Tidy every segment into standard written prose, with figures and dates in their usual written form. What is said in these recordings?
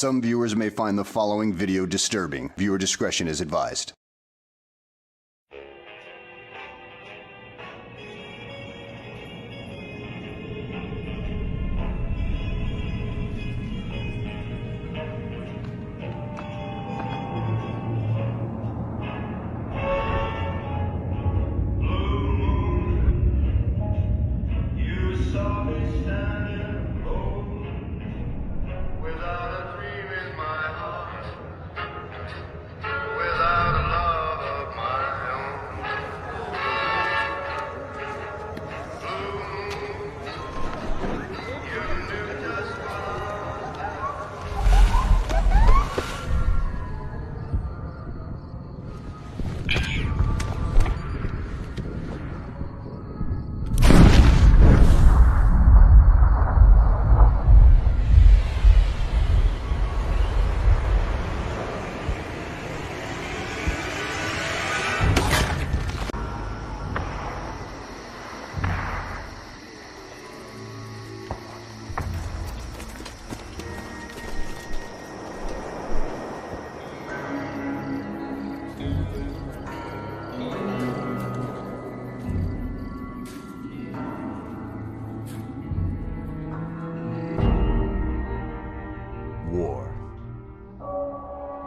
Some viewers may find the following video disturbing. Viewer discretion is advised.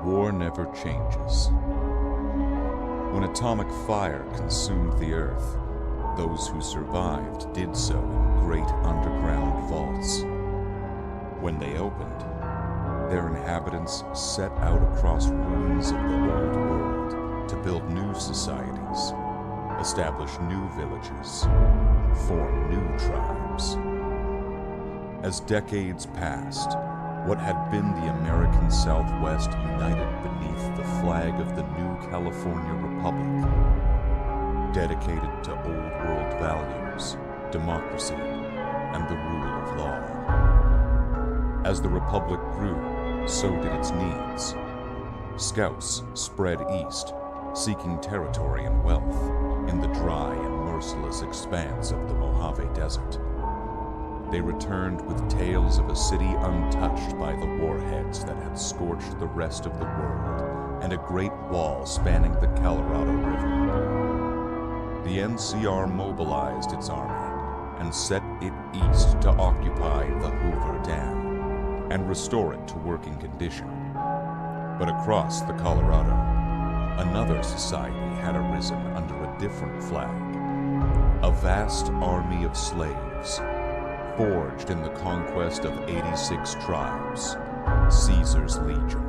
War never changes. When atomic fire consumed the Earth, those who survived did so in great underground vaults. When they opened, their inhabitants set out across ruins of the old world to build new societies, establish new villages, form new tribes. As decades passed, what had been the American Southwest united beneath the flag of the new California Republic, dedicated to old world values, democracy, and the rule of law. As the Republic grew, so did its needs. Scouts spread east, seeking territory and wealth in the dry and merciless expanse of the Mojave Desert. They returned with tales of a city untouched by the warheads that had scorched the rest of the world, and a great wall spanning the Colorado River. The NCR mobilized its army and set it east to occupy the Hoover Dam and restore it to working condition. But across the Colorado, another society had arisen under a different flag. A vast army of slaves, forged in the conquest of 86 tribes, Caesar's Legion.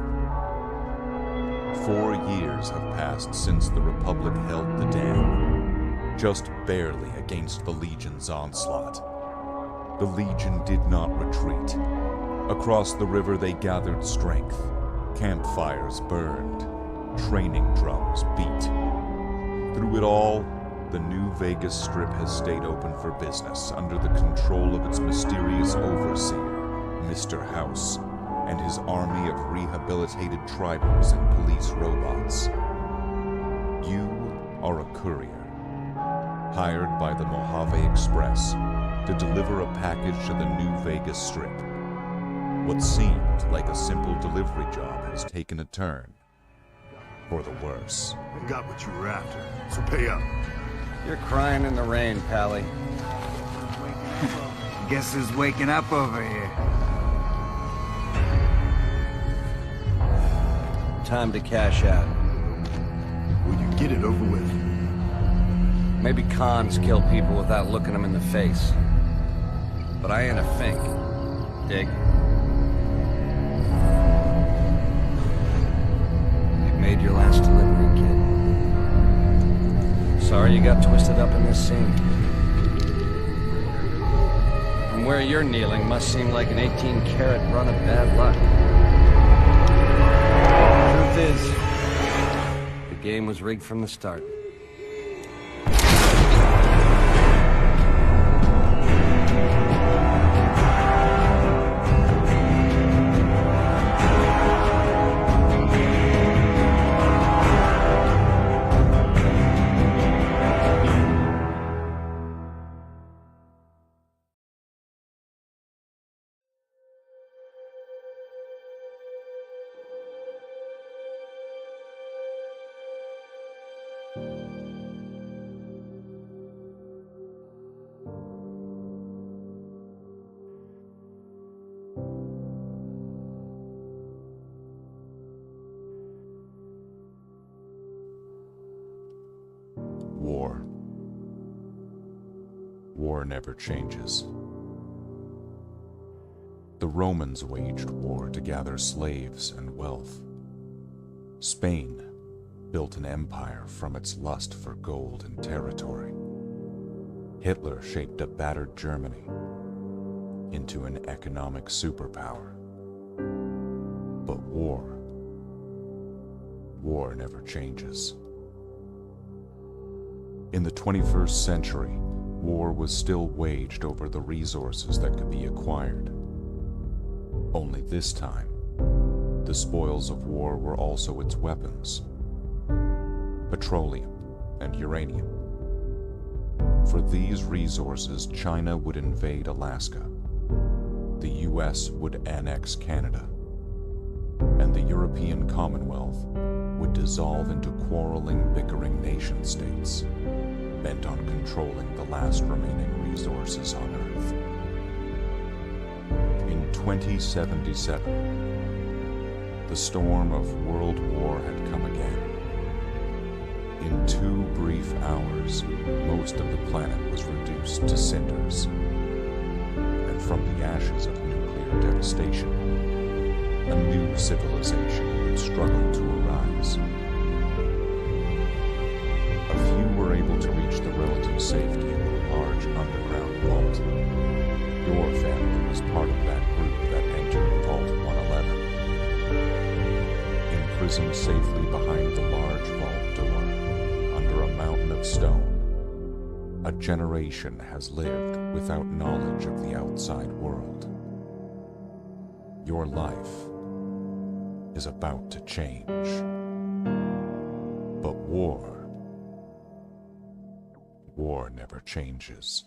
4 years have passed since the Republic held the dam, just barely against the Legion's onslaught. The Legion did not retreat. Across the river they gathered strength. Campfires burned. Training drums beat. Through it all, the New Vegas Strip has stayed open for business under the control of its mysterious overseer, Mr. House, and his army of rehabilitated tribals and police robots. You are a courier, hired by the Mojave Express to deliver a package to the New Vegas Strip. What seemed like a simple delivery job has taken a turn for the worse. You got what you were after, so pay up. You're crying in the rain, Pally. Guess who's waking up over here? Time to cash out. Will you get it over with? Maybe cons kill people without looking them in the face. But I ain't a fink. Dig? You've made your last delivery, kid. Sorry you got twisted up in this scene. From where you're kneeling must seem like an 18-carat run of bad luck. Truth is, the game was rigged from the start. war never changes. The Romans waged war to gather slaves and wealth. Spain built an empire from its lust for gold and territory. Hitler shaped a battered Germany into an economic superpower. But war never changes. In the 21st century, war was still waged over the resources that could be acquired. Only this time, the spoils of war were also its weapons: petroleum and uranium. For these resources, China would invade Alaska, the US would annex Canada, and the European Commonwealth would dissolve into quarreling, bickering nation-states, bent on controlling the last remaining resources on Earth. In 2077, the storm of World War had come again. In 2 brief hours, most of the planet was reduced to cinders, and from the ashes of nuclear devastation, a new civilization would struggle to arise. A few were able to reach the relative safety of a large underground vault. Your family was part of that group that entered Vault 111. Imprisoned safely behind the large vault door, under a mountain of stone, a generation has lived without knowledge of the outside world. Your life is about to change. But war never changes.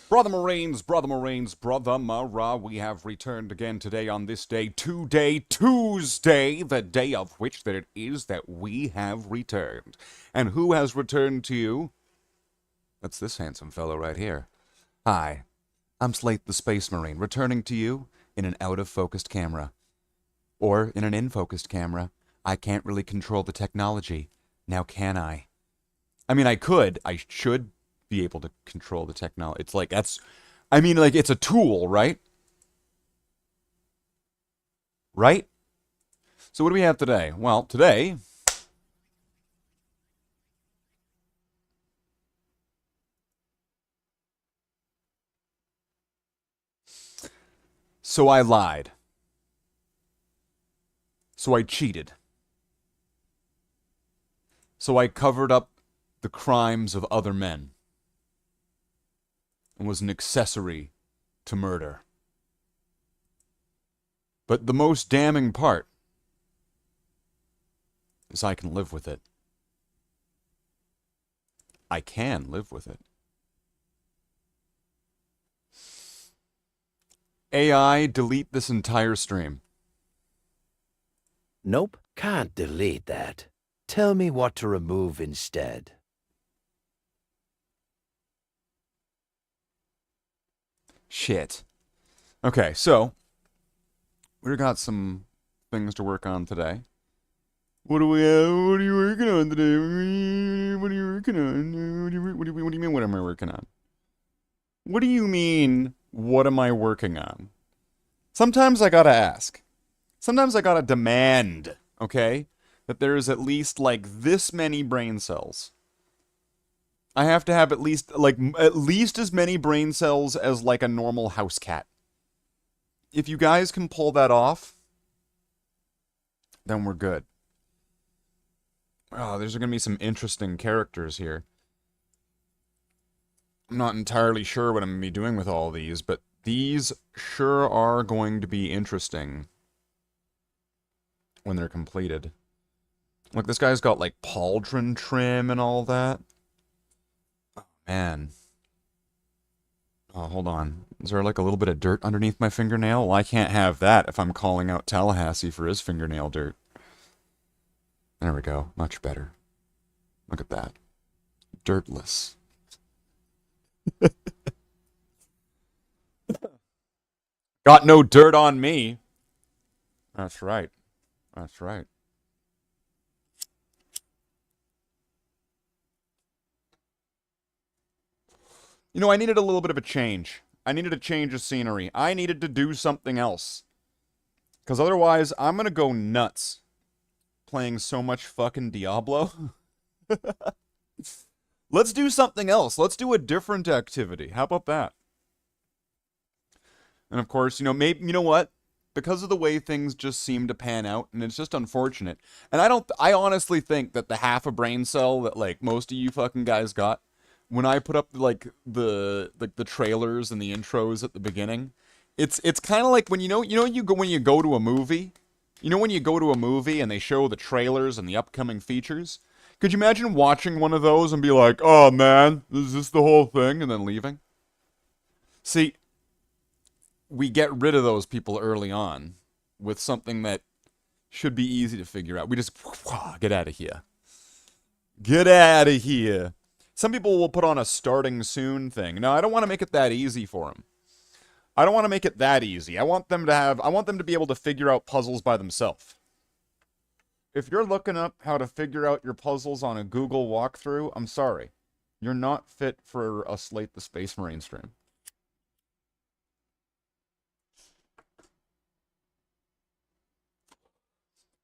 Brother Marines, Brother Mara, we have returned again today on this day, Tuesday, the day of which that it is that we have returned. And who has returned to you? That's this handsome fellow right here. Hi, I'm Slathe the Space Marine, returning to you in an out-of-focused camera. Or in an in-focused camera. I can't really control the technology. Now can I? I mean, I could. I should be able to control the technology. It's like, that's, I mean, like, it's a tool, right? Right? So what do we have today? Well, today, So I lied. So I cheated. So I covered up the crimes of other men and was an accessory to murder. But the most damning part is I can live with it. I can live with it. AI, delete this entire stream. Nope, can't delete that. Tell me what to remove instead. Shit. Okay, so we've got some things to work on today. What do we have? What are you working on today? What are you working on? What do you mean, what am I working on? What do you mean, what am I working on? Sometimes I gotta ask. Sometimes I gotta demand, okay, that there is at least, like, this many brain cells. I have to have at least as many brain cells as, like, a normal house cat. If you guys can pull that off, then we're good. Oh, there's gonna be some interesting characters here. I'm not entirely sure what I'm gonna be doing with all these, but these sure are going to be interesting when they're completed. Look, this guy's got, like, pauldron trim and all that. Oh, man. Oh, hold on. Is there, like, a little bit of dirt underneath my fingernail? Well, I can't have that if I'm calling out Tallahassee for his fingernail dirt. There we go. Much better. Look at that. Dirtless. Got no dirt on me. That's right. That's right. You know, I needed a little bit of a change. I needed a change of scenery. I needed to do something else. Because otherwise, I'm going to go nuts playing so much fucking Diablo. Let's do something else. Let's do a different activity. How about that? And of course, you know, maybe, you know what? Because of the way things just seem to pan out, and it's just unfortunate. And I honestly think that the half a brain cell that, like, most of you fucking guys got, when I put up, like, the trailers and the intros at the beginning, it's kind of like when when you go to a movie, you know when you go to a movie and they show the trailers and the upcoming features? Could you imagine watching one of those and be like, oh man, is this the whole thing? And then leaving? See, we get rid of those people early on with something that should be easy to figure out. We just, get out of here. Get out of here. Some people will put on a starting soon thing. No, I don't want to make it that easy for them. I don't want to make it that easy. I want them to be able to figure out puzzles by themselves. If you're looking up how to figure out your puzzles on a Google walkthrough, I'm sorry. You're not fit for a Slathe the Space Marine stream.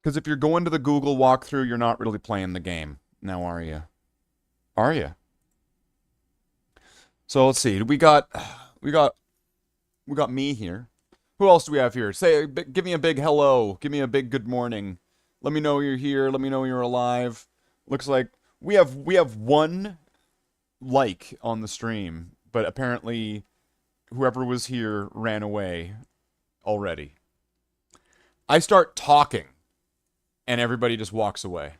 Because if you're going to the Google walkthrough, you're not really playing the game. Now, are you? Are you? So let's see. We got me here. Who else do we have here? Give me a big hello. Give me a big good morning. Let me know you're here. Let me know you're alive. Looks like we have one like on the stream, but apparently whoever was here ran away already. I start talking, and everybody just walks away.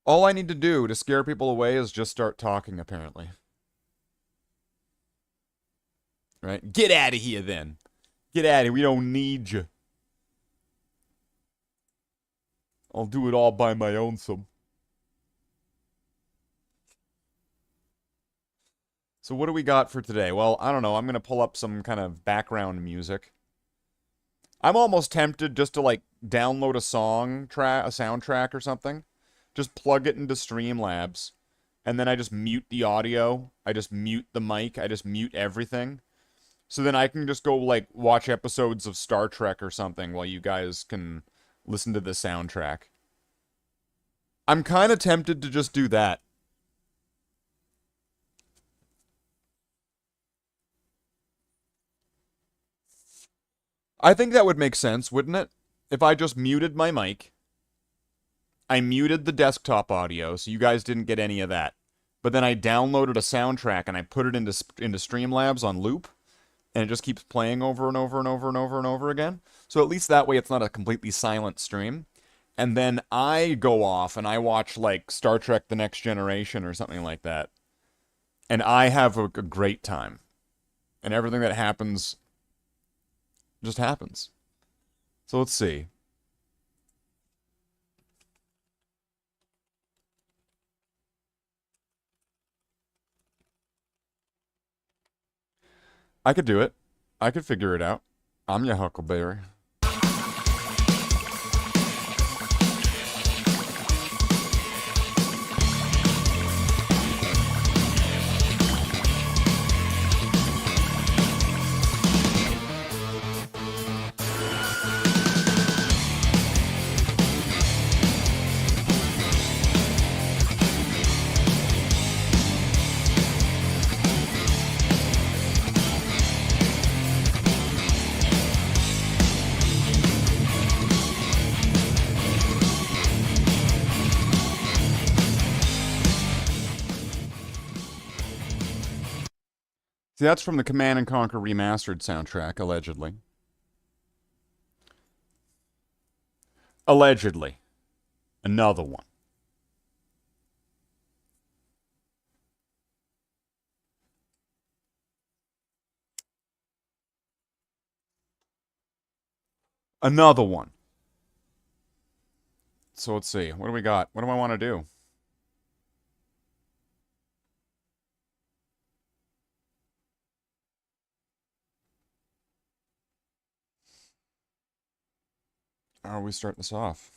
All I need to do to scare people away is just start talking, apparently. Right? Get out of here, then. Get out of here. We don't need you. I'll do it all by my own self. So what do we got for today? Well, I don't know. I'm going to pull up some kind of background music. I'm almost tempted just to, like, download a soundtrack or something. Just plug it into Streamlabs. And then I just mute the audio. I just mute the mic. I just mute everything. So then I can just go, like, watch episodes of Star Trek or something while you guys can listen to the soundtrack. I'm kind of tempted to just do that. I think that would make sense, wouldn't it? If I just muted my mic, I muted the desktop audio, so you guys didn't get any of that. But then I downloaded a soundtrack and I put it into Streamlabs on loop, and it just keeps playing over and over and over and over and over again. So at least that way it's not a completely silent stream. And then I go off and I watch, like, Star Trek The Next Generation or something like that. And I have a great time. And everything that happens just happens. So let's see. I could do it. I could figure it out. I'm your Huckleberry. See, that's from the Command and Conquer Remastered soundtrack, allegedly. Allegedly. Another one. Another one. So let's see. What do we got? What do I want to do? How are we starting this off?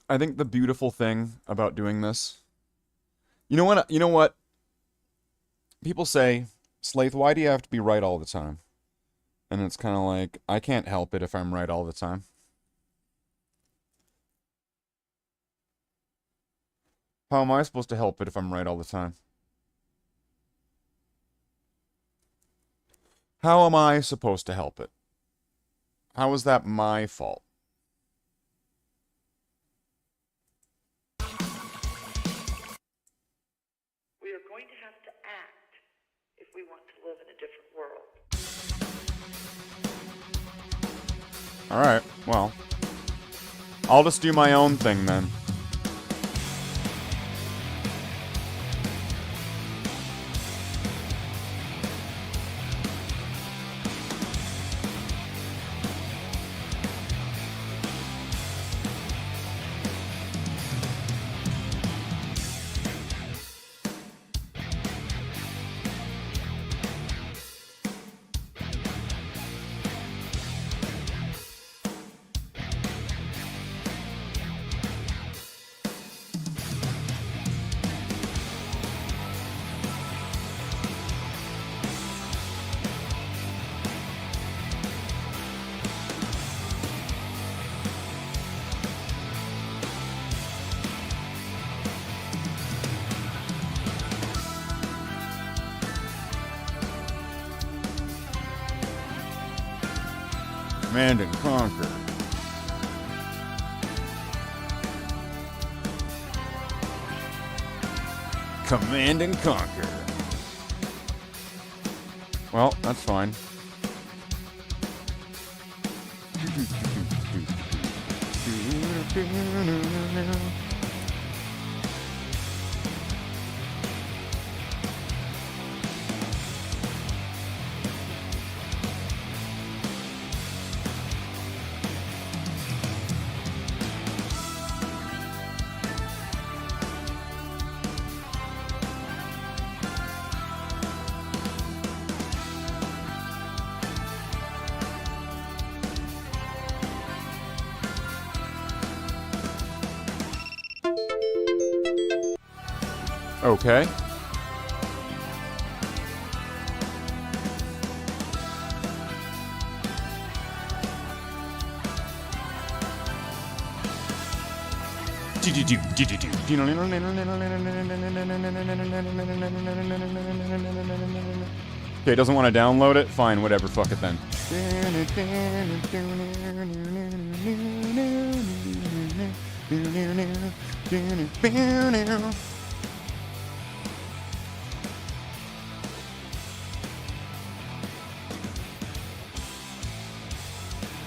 I think the beautiful thing about doing this... You know what? You know what? People say, Slathe, why do you have to be right all the time? And it's kind of like, I can't help it if I'm right all the time. How am I supposed to help it if I'm right all the time? How am I supposed to help it? How is that my fault? We are going to have to act if we want to live in a different world. Alright, well. I'll just do my own thing then. Command and Conquer. Command and Conquer. Well, that's fine. Okay. Okay, doesn't want to download it? Fine, whatever, fuck it then.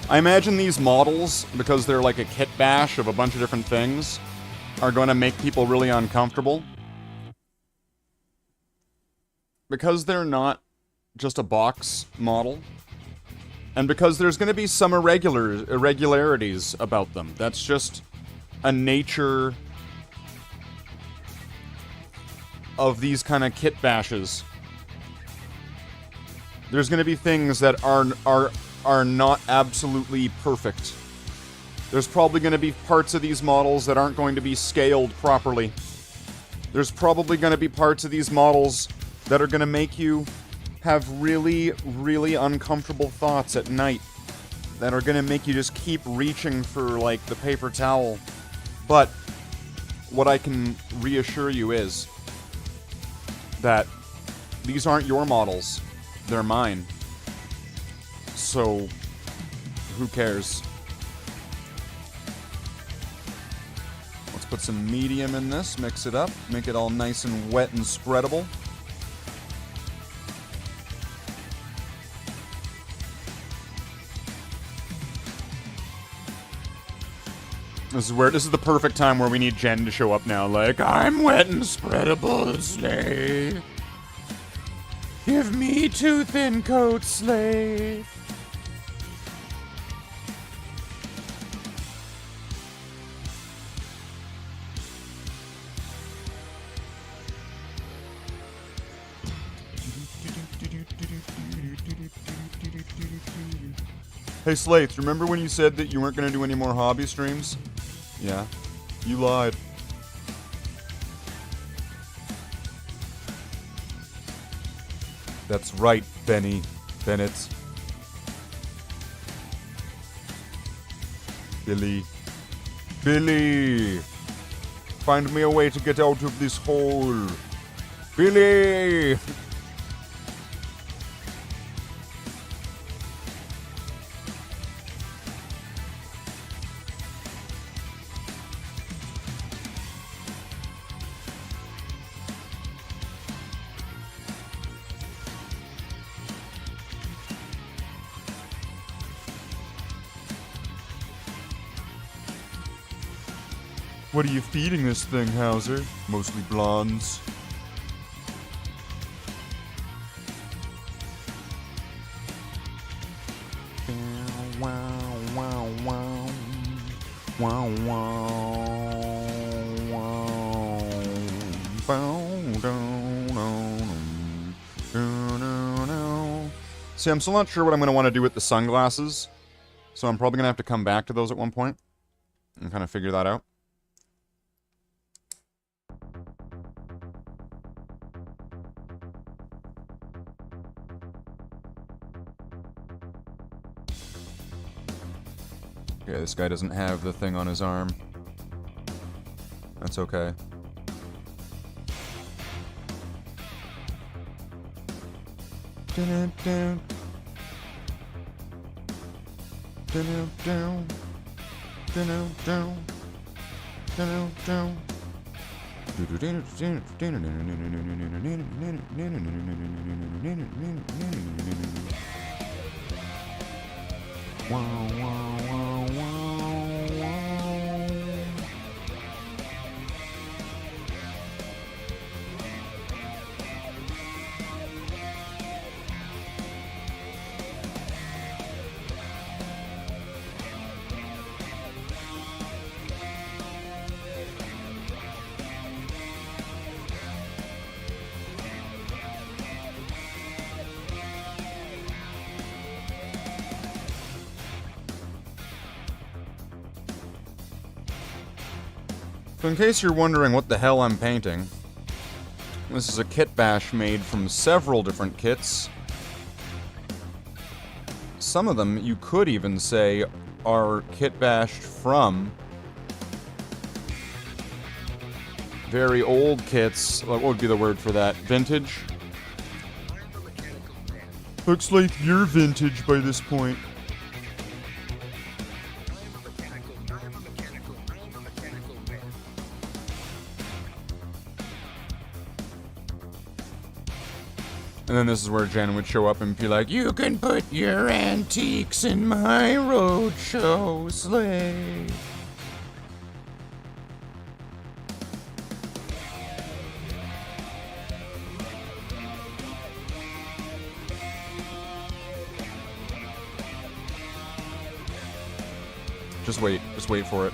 I imagine these models, because they're like a kitbash of a bunch of different things, are going to make people really uncomfortable. Because they're not just a box model, and because there's going to be some irregularities about them. That's just a nature of these kind of kit bashes. There's going to be things that are not absolutely perfect. There's probably going to be parts of these models that aren't going to be scaled properly. There's probably going to be parts of these models that are going to make you have really, really uncomfortable thoughts at night. That are going to make you just keep reaching for, like, the paper towel. But what I can reassure you is that these aren't your models. They're mine. So, who cares? Let's put some medium in this, mix it up, make it all nice and wet and spreadable. This is the perfect time where we need Jen to show up now, like, I'm wet and spreadable, Slathe. Give me 2 thin coats, Slathe. Hey Slathe, remember when you said that you weren't going to do any more hobby streams? Yeah, you lied. That's right, Bennett. Billy. Find me a way to get out of this hole. Billy! What are you feeding this thing, Hauser? Mostly blondes. See, I'm still not sure what I'm going to want to do with the sunglasses, so I'm probably going to have to come back to those at one point and kind of figure that out. Okay, this guy doesn't have the thing on his arm. That's okay. So in case you're wondering what the hell I'm painting, this is a kit bash made from several different kits. Some of them, you could even say, are kit bashed from very old kits. What would be the word for that? Vintage? Looks like you're vintage by this point. And then this is where Jen would show up and be like, "You can put your antiques in my roadshow, Slathe." Just wait for it.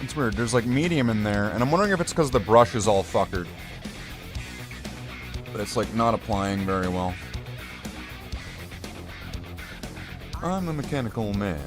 It's weird, there's like medium in there, and I'm wondering if it's because the brush is all fuckered. But it's like not applying very well. I'm a mechanical man.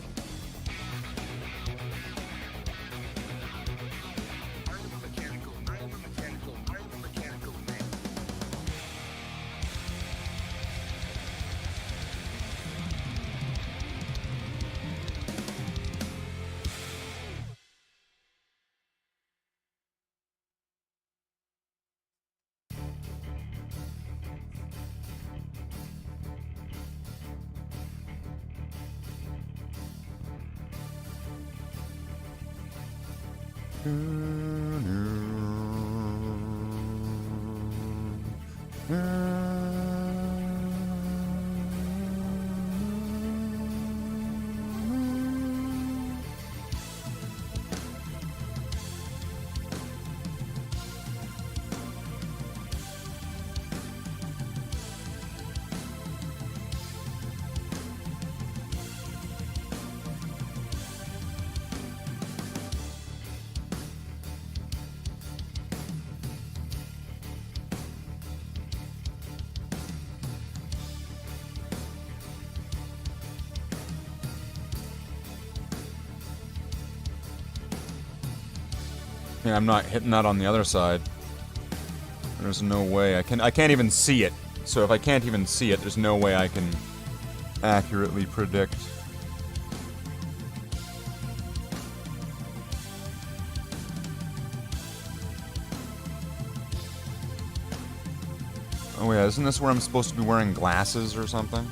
Yeah, I'm not hitting that on the other side. There's no way I can't even see it. So if I can't even see it, there's no way I can accurately predict. Oh yeah, isn't this where I'm supposed to be wearing glasses or something?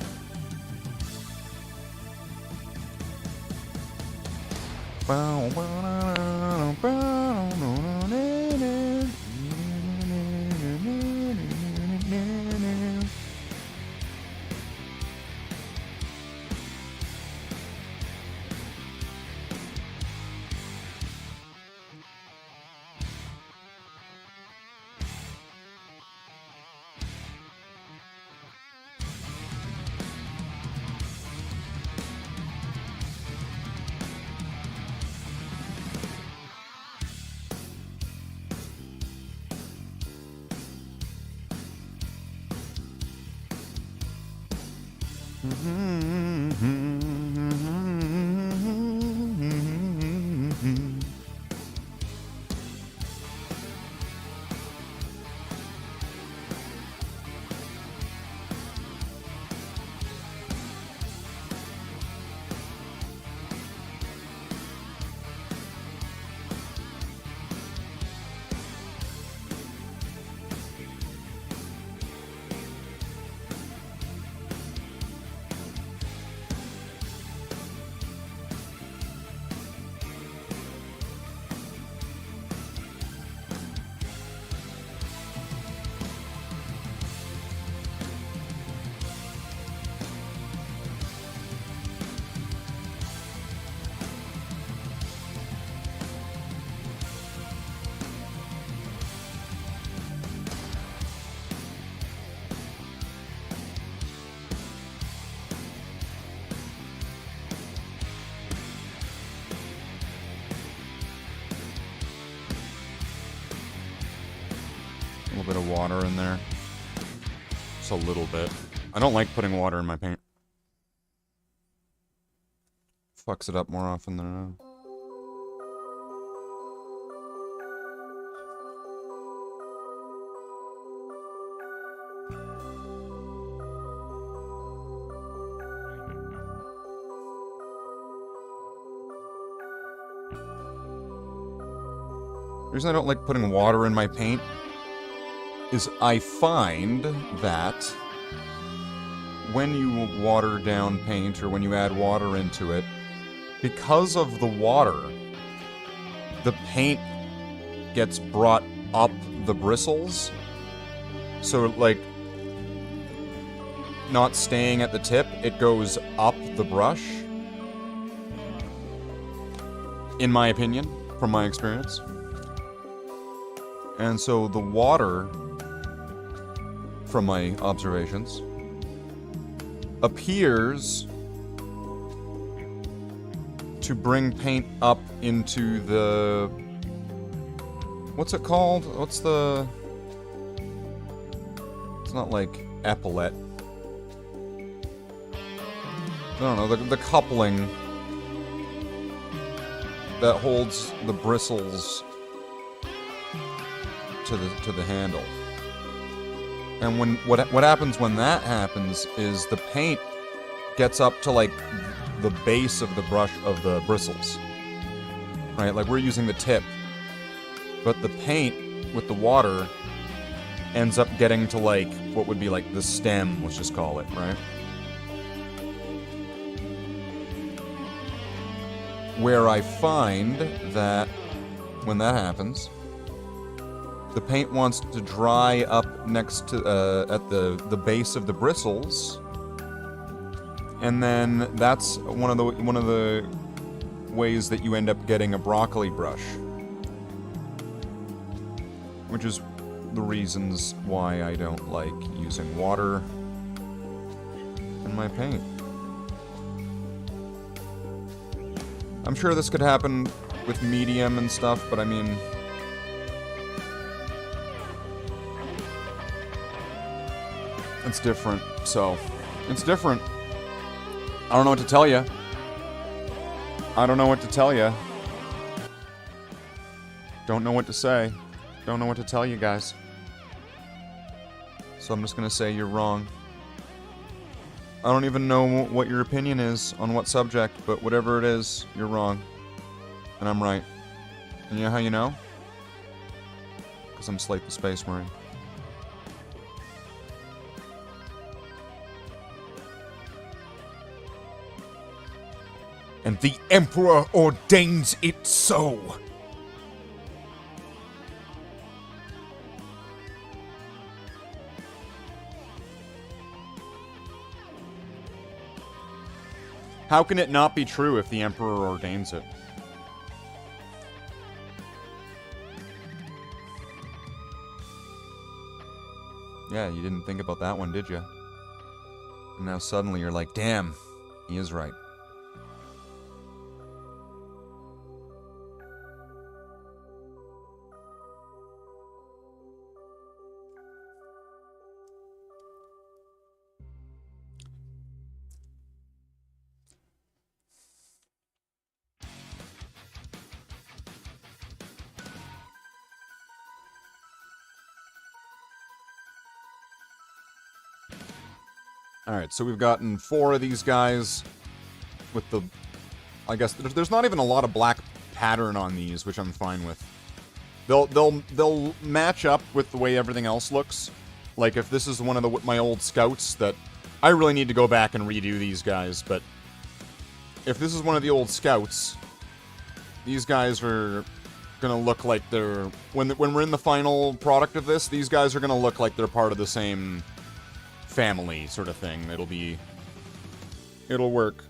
A little bit of water in there. Just a little bit. I don't like putting water in my paint. Fucks it up more often than not. The reason I don't like putting water in my paint is I find that when you water down paint or when you add water into it, because of the water, the paint gets brought up the bristles. So, like, not staying at the tip, it goes up the brush. In my opinion, from my experience. And so the water, from my observations, appears to bring paint up into the... What's it called? What's the... It's not like epaulette. I don't know, the coupling that holds the bristles to the handle. And when what happens when that happens is the paint gets up to like the base of the brush of the bristles. Right? Like we're using the tip. But the paint with the water ends up getting to like what would be like the stem, let's just call it, right? Where I find that when that happens, the paint wants to dry up next to at the base of the bristles, and then that's one of the ways that you end up getting a broccoli brush, which is the reasons why I don't like using water in my paint. I'm sure this could happen with medium and stuff, but I mean... It's different, so... It's different. I don't know what to tell you. I don't know what to tell you. Don't know what to say. Don't know what to tell you guys. So I'm just gonna say you're wrong. I don't even know what your opinion is on what subject, but whatever it is, you're wrong. And I'm right. And you know how you know? Because I'm Slathe the Space Marine. And the Emperor ordains it so! How can it not be true if the Emperor ordains it? Yeah, you didn't think about that one, did you? And now suddenly you're like, damn, he is right. Alright, so we've gotten 4 of these guys with the... I guess there's not even a lot of black pattern on these, which I'm fine with. They'll match up with the way everything else looks. Like, if this is one of my old scouts that... I really need to go back and redo these guys, but... If this is one of the old scouts, these guys are gonna look like they're... When we're in the final product of this, these guys are gonna look like they're part of the same... family sort of thing. It'll work.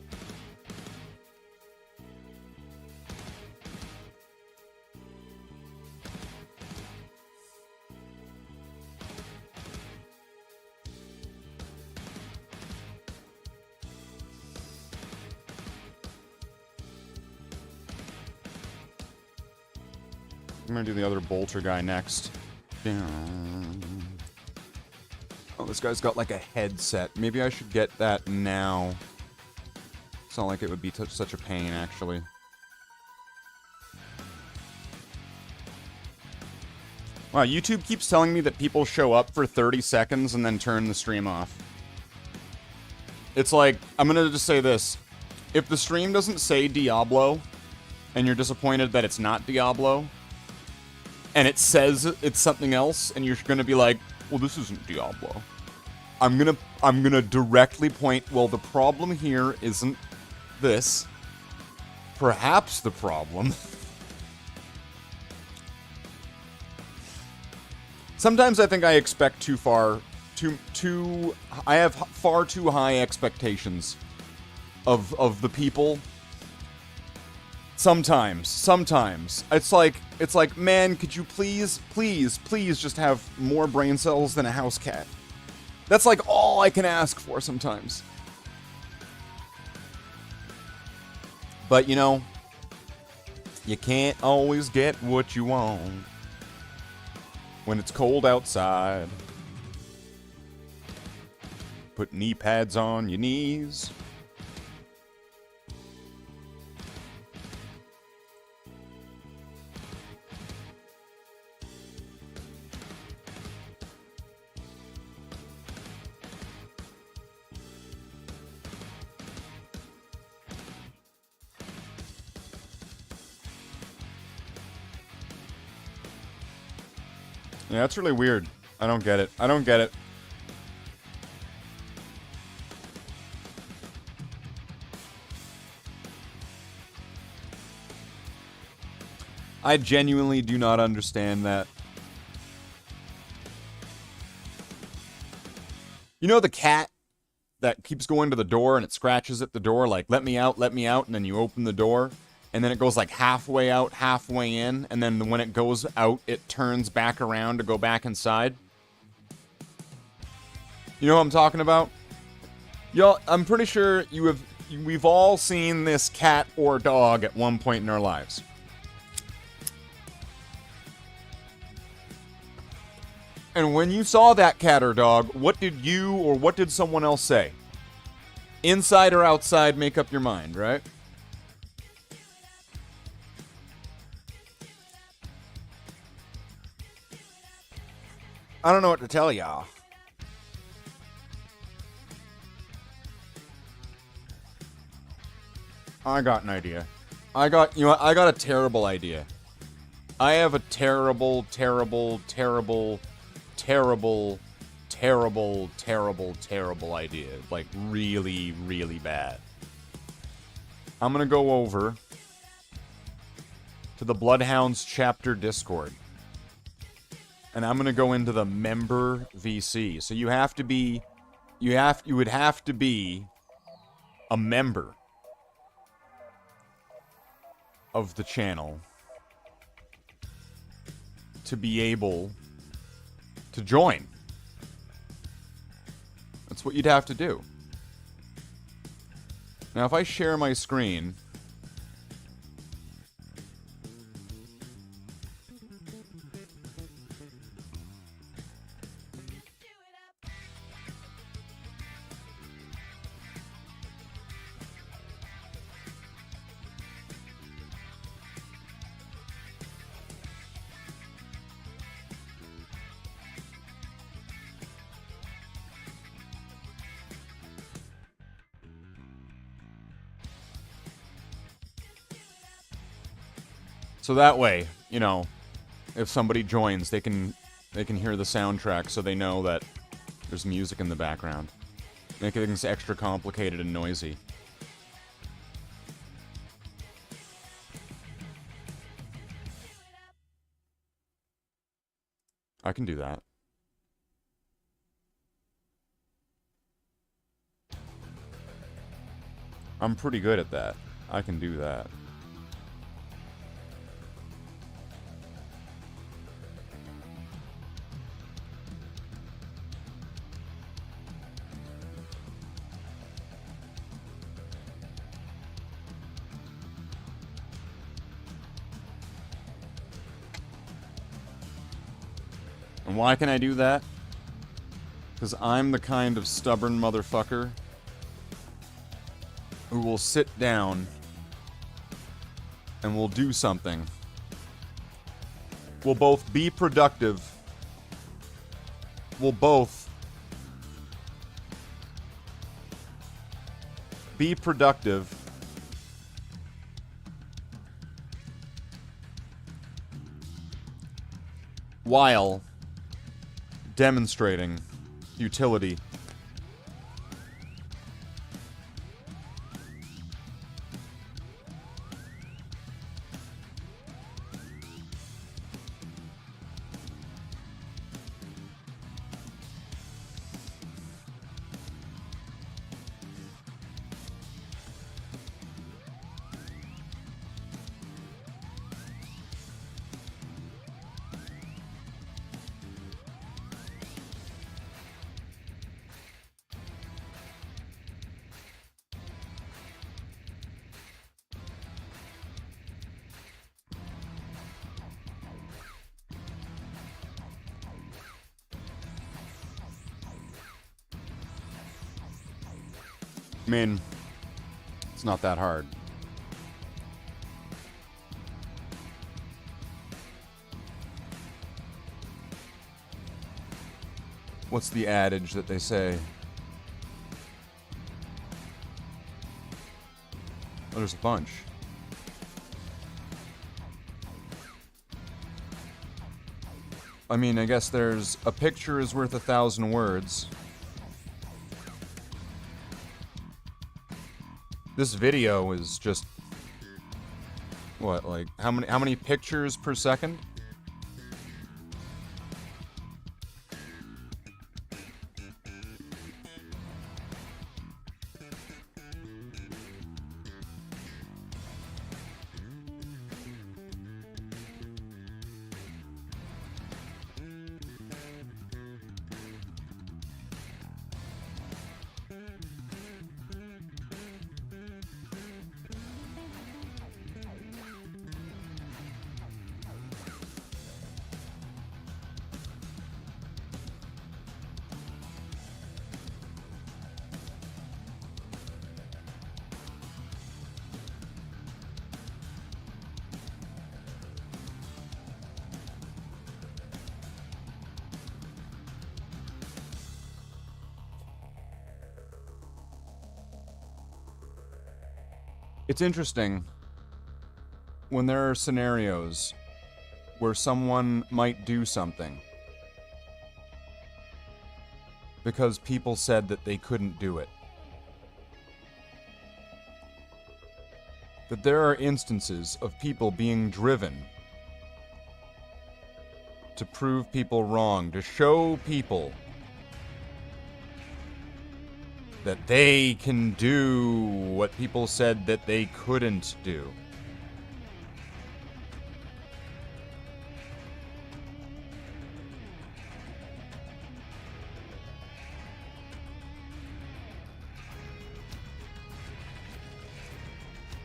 I'm gonna do the other bolter guy next. Oh, this guy's got like a headset. Maybe I should get that now. It's not like it would be such a pain, actually. Wow, YouTube keeps telling me that people show up for 30 seconds and then turn the stream off. It's like, I'm gonna just say this. If the stream doesn't say Diablo, and you're disappointed that it's not Diablo, and it says it's something else, and you're gonna be like, well, this isn't Diablo. I'm gonna directly point, well, the problem here isn't this. Perhaps the problem. Sometimes I think I expect too far, I have far too high expectations of the people. Sometimes. It's like, man, could you please just have more brain cells than a house cat? That's like all I can ask for sometimes. But, you know, you can't always get what you want when it's cold outside. Put knee pads on your knees. Yeah, that's really weird. I don't get it. I don't get it. I genuinely do not understand that. You know the cat that keeps going to the door and it scratches at the door like, let me out, and then you open the door, and then it goes like halfway out, halfway in, and then when it goes out, it turns back around to go back inside? You know what I'm talking about? Y'all, I'm pretty sure we've all seen this cat or dog at one point in our lives. And when you saw that cat or dog, what did you or what did someone else say? Inside or outside, make up your mind, right? I don't know what to tell y'all. I got an idea. I got a terrible idea. I have a terrible idea. Like, really, really bad. I'm gonna go over to the Bloodhounds chapter Discord. And I'm gonna go into the member VC. So you would have to be a member of the channel to be able to join. That's what you'd have to do. Now, if I share my screen, so that way, you know, if somebody joins, they can hear the soundtrack so they know that there's music in the background. Make things extra complicated and noisy. I can do that. I'm pretty good at that. I can do that. And why can I do that? Because I'm the kind of stubborn motherfucker who will sit down and will do something. We'll both be productive. We'll both be productive. while demonstrating utility. I mean, it's not that hard. What's the adage that they say? Oh, there's a bunch. I mean, I guess there's a picture is worth 1,000 words. This video is just what, like how many pictures per second? It's interesting when there are scenarios where someone might do something because people said that they couldn't do it. That there are instances of people being driven to prove people wrong, to show people that they can do what people said that they couldn't do.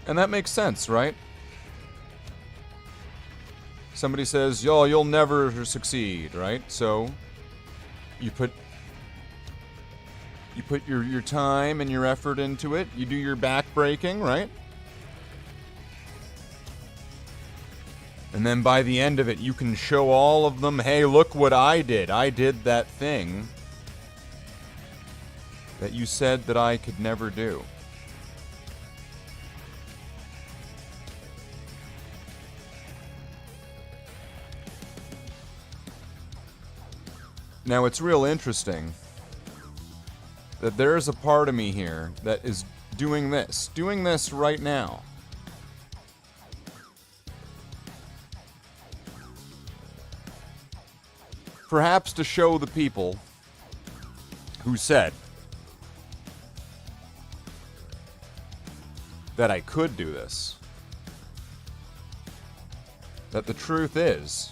And that makes sense, right? Somebody says, yo, you'll never succeed, right? So, you put your time and your effort into it. You do your back-breaking, right? And then by the end of it, you can show all of them, hey, look what I did. I did that thing that you said that I could never do. Now, it's real interesting that there's a part of me here that is doing this right now. Perhaps to show the people who said that I could do this, that the truth is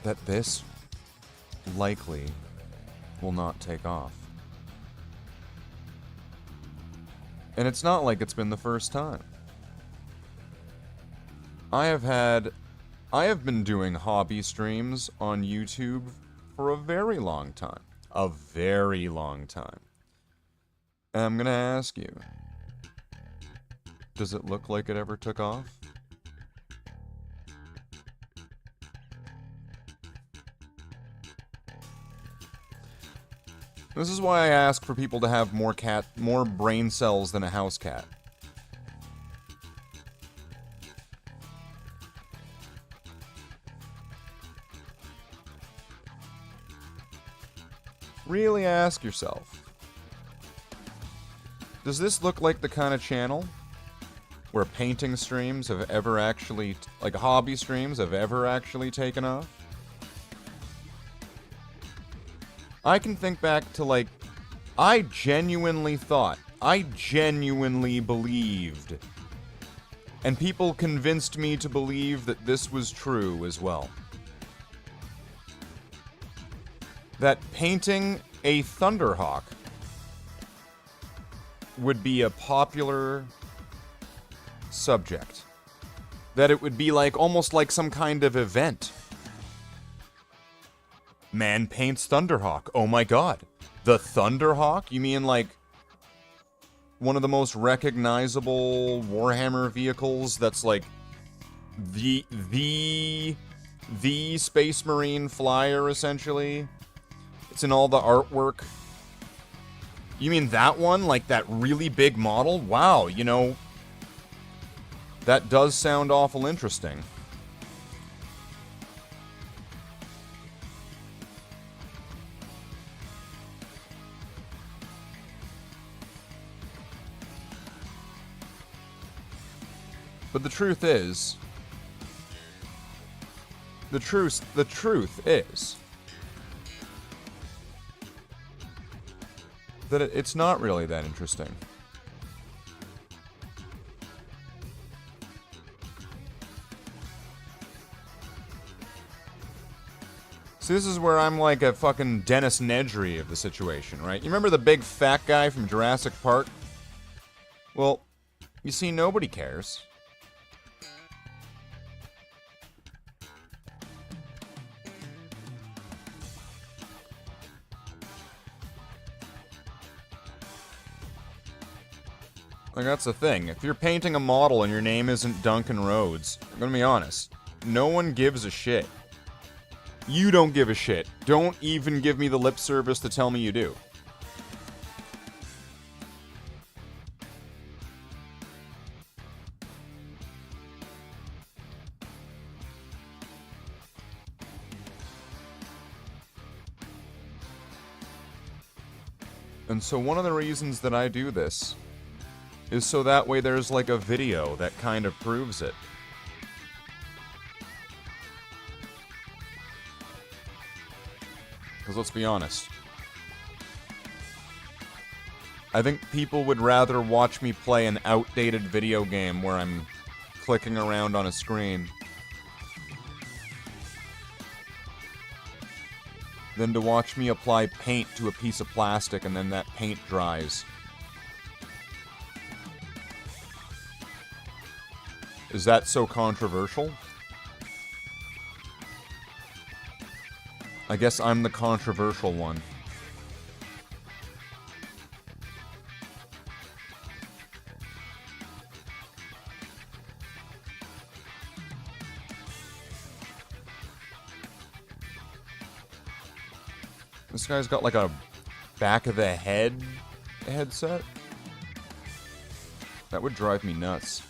that this likely will not take off. And it's not like it's been the first time. I have been doing hobby streams on YouTube for a very long time. A very long time. And I'm gonna ask you, does it look like it ever took off? This is why I ask for people to have more brain cells than a house cat. really ask yourself, does this look like the kind of channel where painting streams have ever actually, like hobby streams, have ever actually taken off? I can think back to, like, I genuinely believed, and people convinced me to believe that this was true as well, that painting a Thunderhawk would be a popular subject. That it would be like, almost like some kind of event. Man paints Thunderhawk. Oh my god. The Thunderhawk? You mean like one of the most recognizable Warhammer vehicles that's like the Space Marine flyer, essentially? It's in all the artwork. You mean that one? Like that really big model? Wow, you know, that does sound awful interesting. But the truth is, the truth is that it's not really that interesting. See, this is where I'm like a fucking Dennis Nedry of the situation, right? You remember the big fat guy from Jurassic Park? Well, you see, nobody cares. Like, that's the thing. If you're painting a model and your name isn't Duncan Rhodes, I'm gonna be honest, no one gives a shit. You don't give a shit. Don't even give me the lip service to tell me you do. And so one of the reasons that I do this is so that way there's like a video that kind of proves it. Because let's be honest, I think people would rather watch me play an outdated video game where I'm clicking around on a screen than to watch me apply paint to a piece of plastic and then that paint dries. Is that so controversial? I guess I'm the controversial one. This guy's got like a back of the head headset? That would drive me nuts.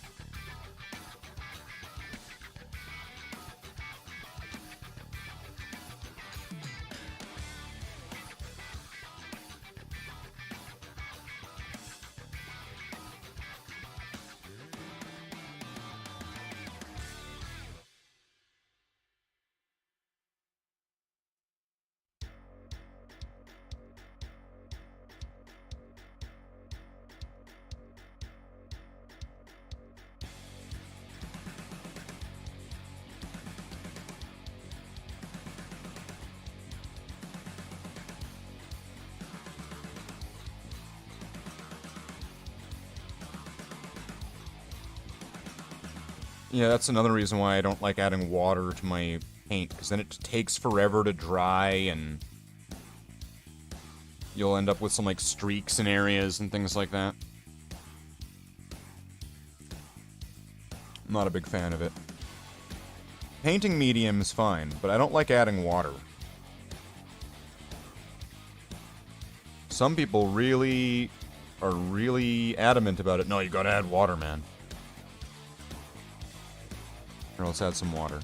Yeah, that's another reason why I don't like adding water to my paint, because then it takes forever to dry, and you'll end up with some, like, streaks in areas and things like that. I'm not a big fan of it. Painting medium is fine, but I don't like adding water. Some people really are really adamant about it. No, you gotta add water, man. Here, let's add some water.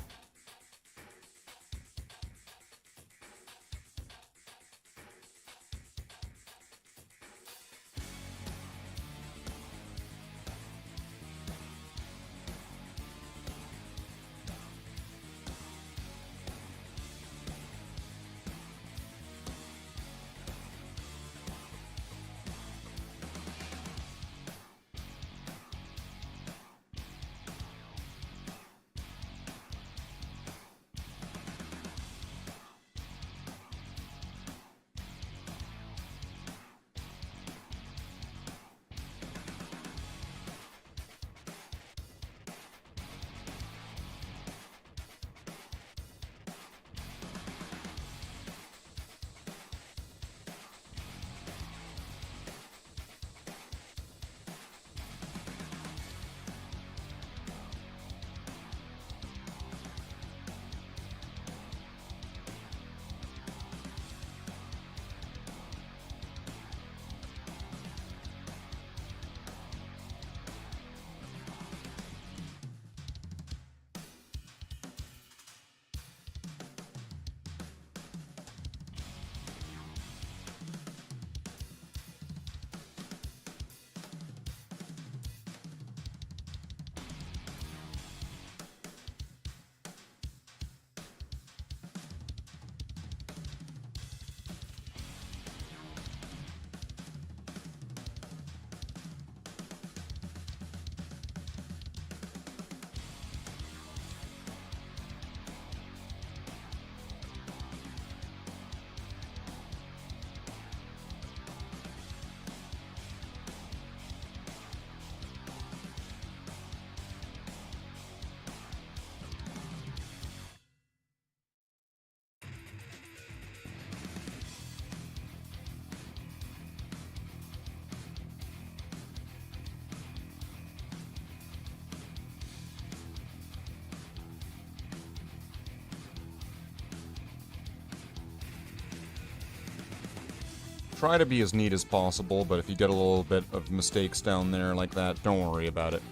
try to be as neat as possible, but if you get a little bit of mistakes down there like that, don't worry about it.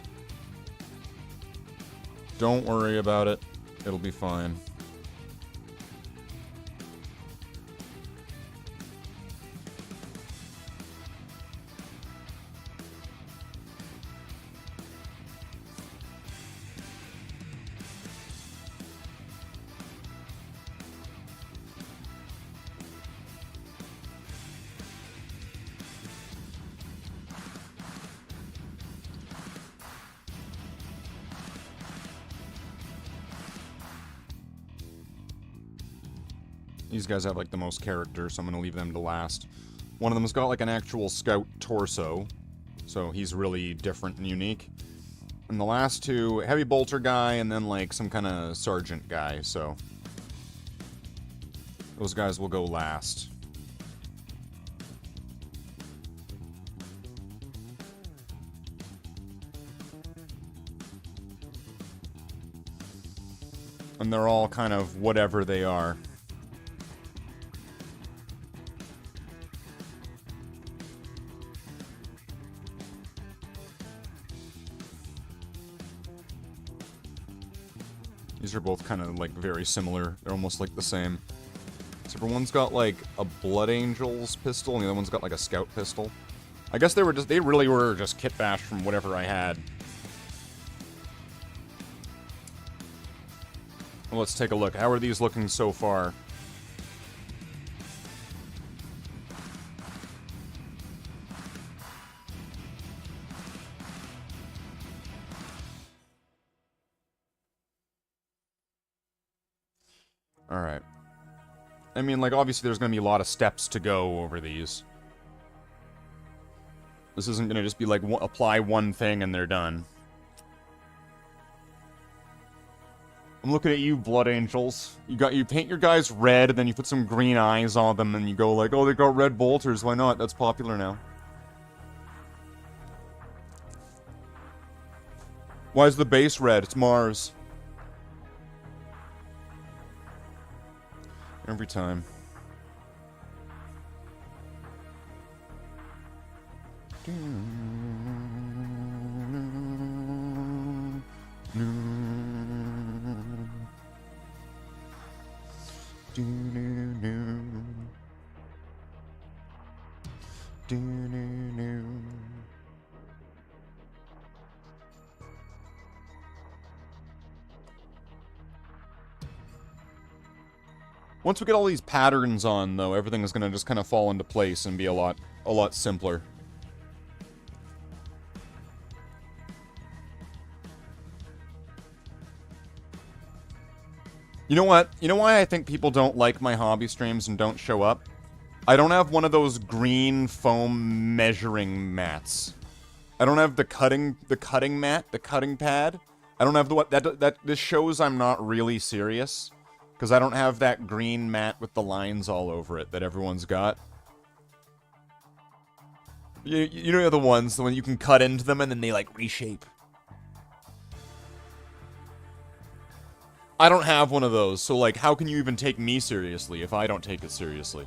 Don't worry about it. It'll be fine. These guys have, like, the most character, so I'm gonna leave them to last. One of them's got, like, an actual scout torso, so he's really different and unique. And the last two, heavy bolter guy, and then, like, some kind of sergeant guy, so... those guys will go last. And they're all kind of whatever they are. These are both kind of, like, very similar. They're almost, like, the same. Except for one's got, like, a Blood Angel's pistol, and the other one's got, like, a Scout pistol. I guess they really were just Kitbash from whatever I had. Well, let's take a look. How are these looking so far? Alright. I mean, like, obviously there's gonna be a lot of steps to go over these. This isn't gonna just be, like, apply one thing and they're done. I'm looking at you, Blood Angels. You paint your guys red, and then you put some green eyes on them, and you go like, oh, they got red bolters, why not? That's popular now. Why is the base red? It's Mars. Every time. Once we get all these patterns on, though, everything is going to just kind of fall into place and be a lot simpler. You know what? You know why I think people don't like my hobby streams and don't show up? I don't have one of those green foam measuring mats. I don't have the cutting mat, the cutting pad. I don't have the what that this shows I'm not really serious. Because I don't have that green mat with the lines all over it that everyone's got. You know the ones, the one you can cut into them and then they, like, reshape. I don't have one of those, so, like, how can you even take me seriously if I don't take it seriously?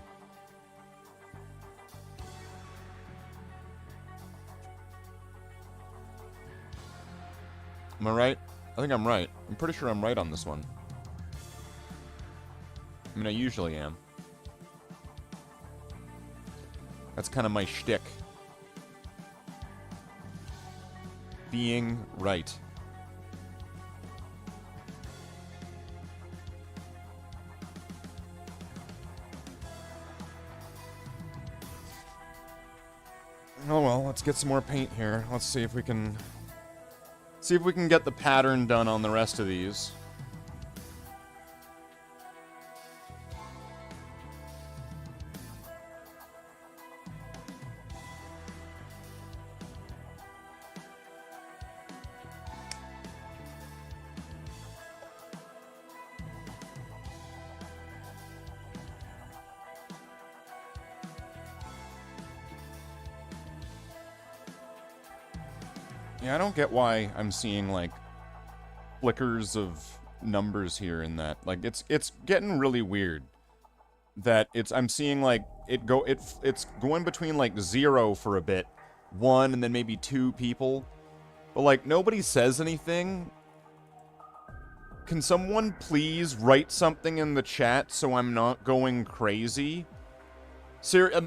Am I right? I think I'm right. I'm pretty sure I'm right on this one. I mean, I usually am. That's kind of my shtick. Being right. Oh well, let's get some more paint here. Let's see if we can... get the pattern done on the rest of these. Yeah, I don't get why I'm seeing, like, flickers of numbers here and that. Like, it's getting really weird. That I'm seeing, like, it's going between like 0 for a bit, 1, and then maybe 2 people. But like nobody says anything. Can someone please write something in the chat so I'm not going crazy?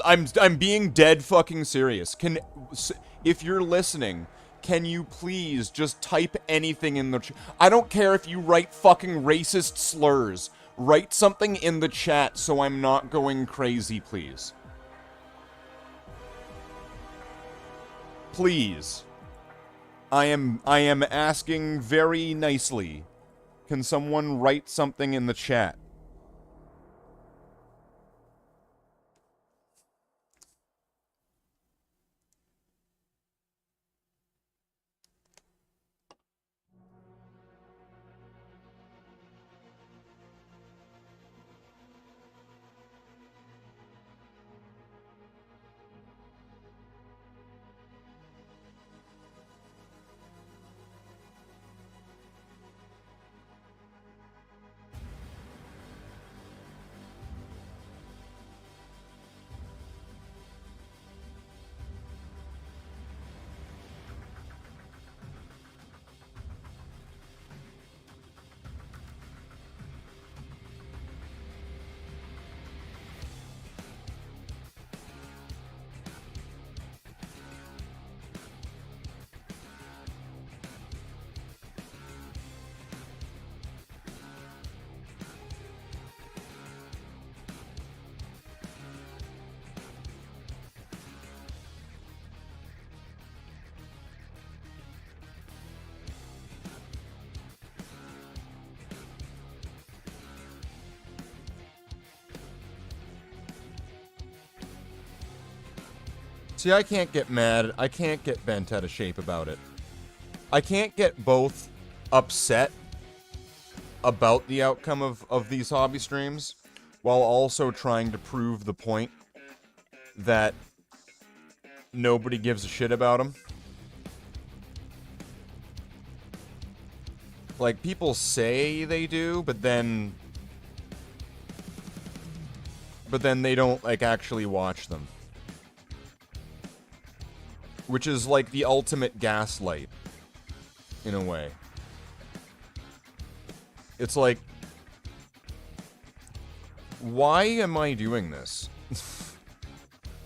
I'm being dead fucking serious. If you're listening, can you please just type anything in the chat? I don't care if you write fucking racist slurs. Write something in the chat so I'm not going crazy, please. Please. I am asking very nicely. Can someone write something in the chat? See, I can't get mad. I can't get bent out of shape about it. I can't get both upset about the outcome of these hobby streams while also trying to prove the point that nobody gives a shit about them. Like, people say they do, but then they don't, like, actually watch them. Which is like the ultimate gaslight, in a way. It's like, why am I doing this?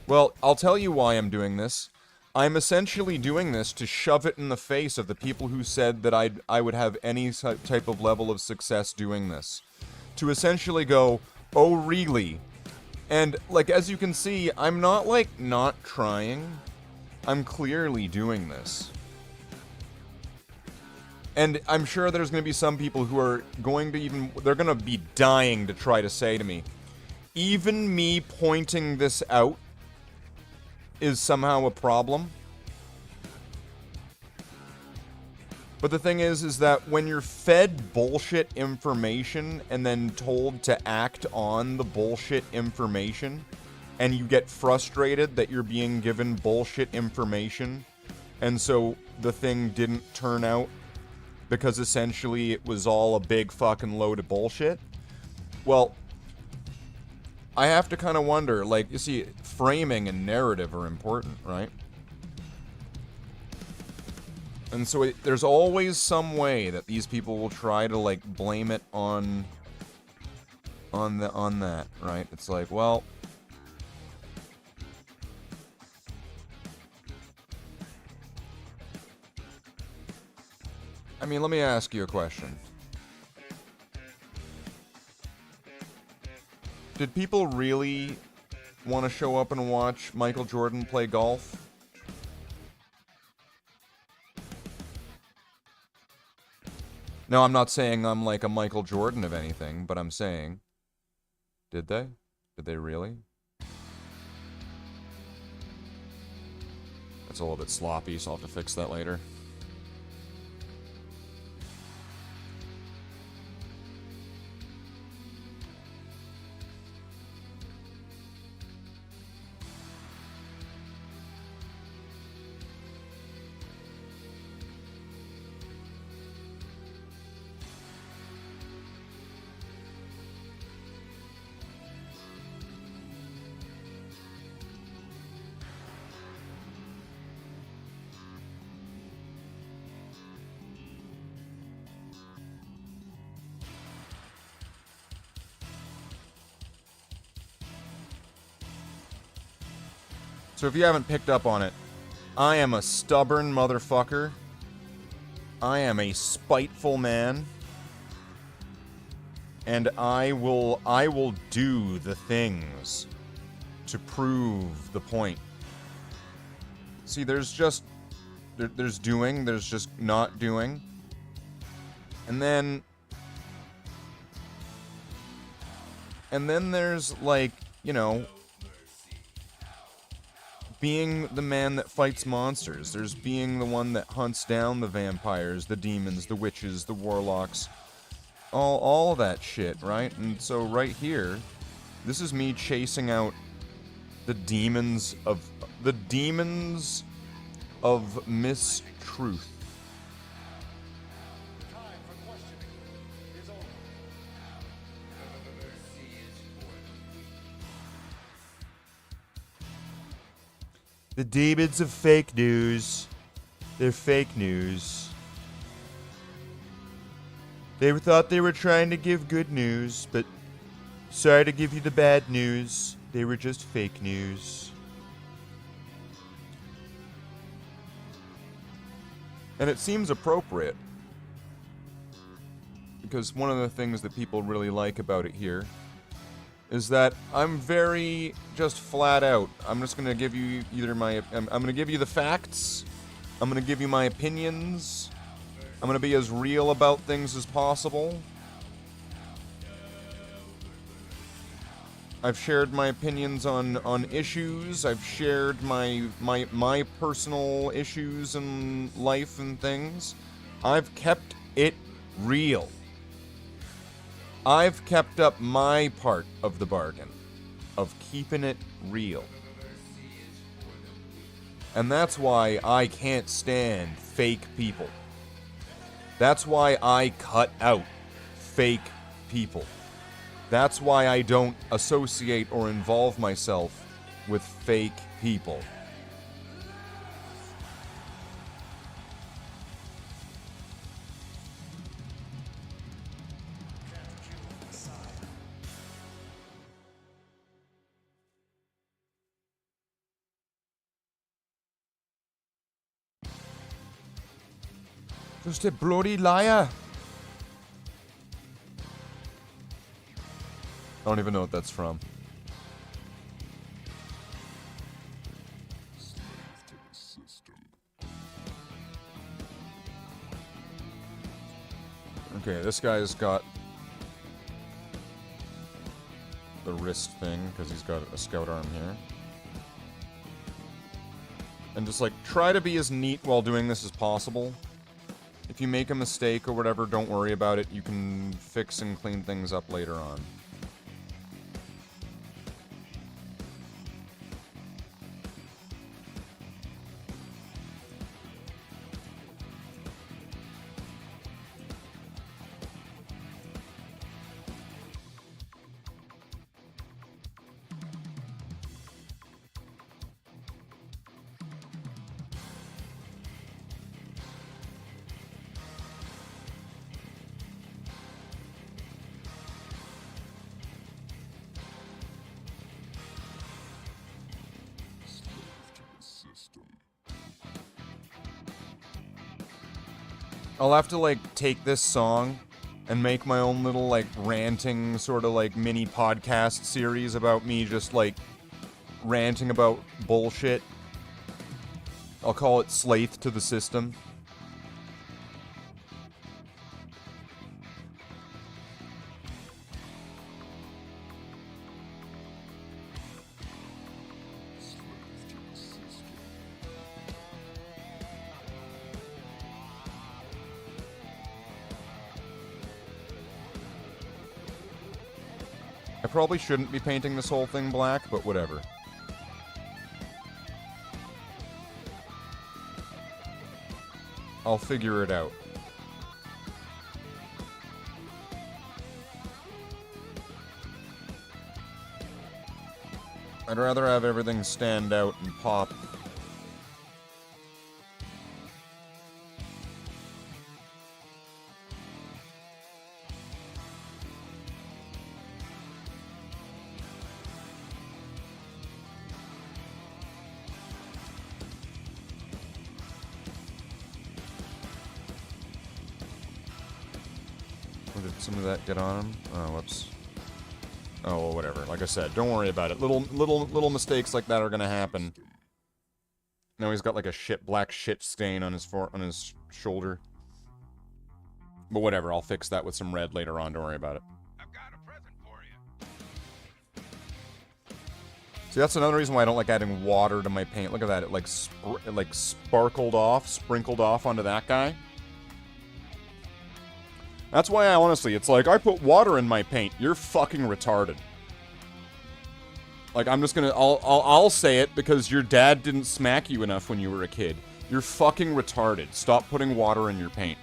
Well, I'll tell you why I'm doing this. I'm essentially doing this to shove it in the face of the people who said that I would have any type of level of success doing this. To essentially go, oh really? And, like, as you can see, I'm not, like, not trying. I'm clearly doing this. And I'm sure there's going to be some people who are going to they're going to be dying to try to say to me, even me pointing this out is somehow a problem. But the thing is that when you're fed bullshit information and then told to act on the bullshit information, and you get frustrated that you're being given bullshit information, and so the thing didn't turn out because essentially it was all a big fucking load of bullshit. Well, I have to kind of wonder, like, you see, framing and narrative are important, right? And so there's always some way that these people will try to, like, blame it on that, right? It's like, well, I mean, let me ask you a question. Did people really want to show up and watch Michael Jordan play golf? No, I'm not saying I'm like a Michael Jordan of anything, but I'm saying, did they? Did they really? That's a little bit sloppy, so I'll have to fix that later. So if you haven't picked up on it, I am a stubborn motherfucker. I am a spiteful man. And I will do the things to prove the point. See, there's just... There's doing, there's just not doing. And then there's, like, you know, being the man that fights monsters. There's being the one that hunts down the vampires, the demons, the witches, the warlocks. All that shit, right? And so right here, this is me chasing out the demons of mistruth. The demons of fake news. They're fake news. They thought they were trying to give good news, but sorry to give you the bad news. They were just fake news. And it seems appropriate. Because one of the things that people really like about it here is that I'm very just flat out. I'm just going to give you either I'm going to give you the facts. I'm going to give you my opinions. I'm going to be as real about things as possible. I've shared my opinions on issues. I've shared my personal issues in life and things. I've kept it real. I've kept up my part of the bargain of keeping it real. And that's why I can't stand fake people. That's why I cut out fake people. That's why I don't associate or involve myself with fake people. Just a bloody liar. I don't even know what that's from. Okay, this guy's got the wrist thing, because he's got a scout arm here. And just, like, try to be as neat while doing this as possible. If you make a mistake or whatever, don't worry about it. You can fix and clean things up later on. I'll have to, like, take this song and make my own little, like, ranting sort of, like, mini podcast series about me just, like, ranting about bullshit. I'll call it Slathe to the System. I probably shouldn't be painting this whole thing black, but whatever. I'll figure it out. I'd rather have everything stand out and pop. Did some of that get on him? Oh, whoops. Oh, well, whatever. Like I said, don't worry about it. Little mistakes like that are gonna happen. Now he's got like a black shit stain on his shoulder. But whatever, I'll fix that with some red later on. Don't worry about it. I've got a present for you. See, that's another reason why I don't like adding water to my paint. Look at that. It like sprinkled off onto that guy. That's why I honestly, it's like, I put water in my paint. You're fucking retarded. Like, I'm just gonna, I'll say it because your dad didn't smack you enough when you were a kid. You're fucking retarded. Stop putting water in your paint.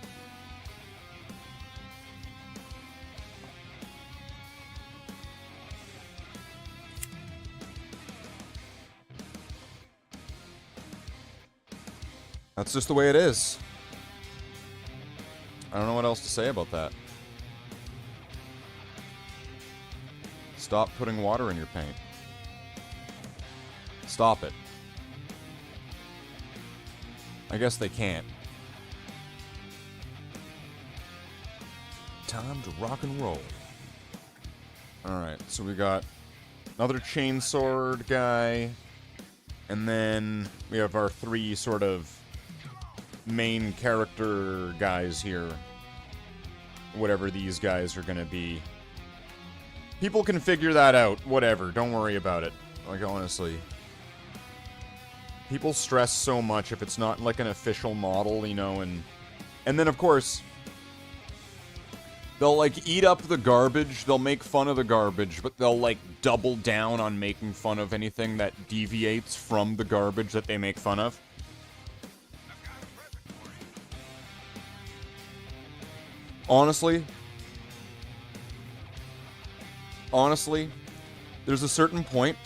That's just the way it is. I don't know what else to say about that. Stop putting water in your paint. Stop it. I guess they can't. Time to rock and roll. Alright, so we got another chainsword guy. And then we have our three sort of main character guys here. Whatever these guys are gonna be. People can figure that out. Whatever. Don't worry about it. Like, honestly. People stress so much if it's not like an official model, you know, and then of course they'll like eat up the garbage, they'll make fun of the garbage, but they'll like double down on making fun of anything that deviates from the garbage that they make fun of. Honestly, there's a certain point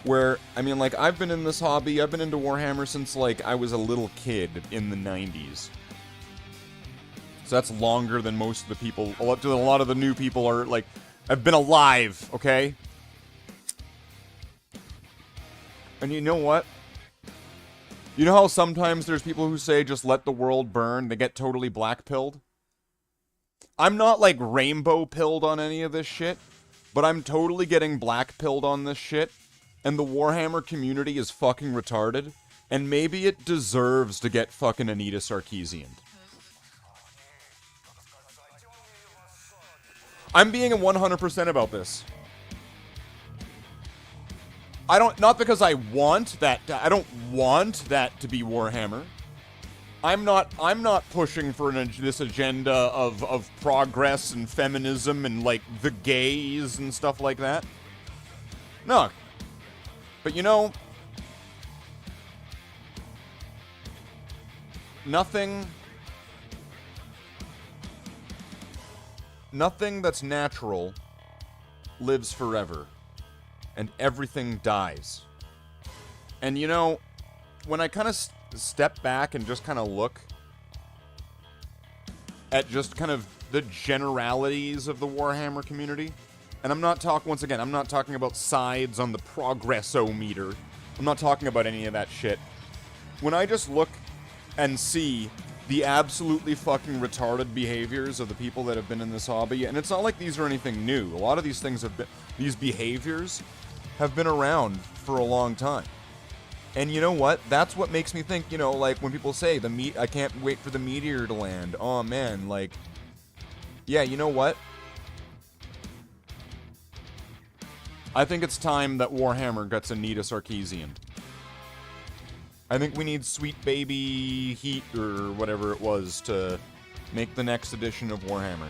where, I mean, like, I've been in this hobby, I've been into Warhammer since, like, I was a little kid in the 90s. So that's longer than most of the people, a lot of the new people are, like, have been alive, okay? And you know what? You know how sometimes there's people who say, just let the world burn, they get totally black-pilled? I'm not, like, rainbow-pilled on any of this shit, but I'm totally getting black-pilled on this shit. And the Warhammer community is fucking retarded, and maybe it deserves to get fucking Anita Sarkeesian. I'm being 100% about this. Not because I want that, I don't want that to be Warhammer. I'm not pushing for this agenda of progress and feminism and, like, the gays and stuff like that. No. But, you know, nothing that's natural lives forever, and everything dies. And, you know, when I kind of step back and just kind of look at just kind of the generalities of the Warhammer community, and I'm not talking about sides on the progress-o-meter. I'm not talking about any of that shit. When I just look and see the absolutely fucking retarded behaviors of the people that have been in this hobby, and it's not like these are anything new. A lot of these things these behaviors have been around for a long time. And you know what? That's what makes me think, you know, like when people say I can't wait for the meteor to land. Oh man, like, yeah, you know what? I think it's time that Warhammer gets Anita Sarkeesian. I think we need Sweet Baby Heat or whatever it was to make the next edition of Warhammer.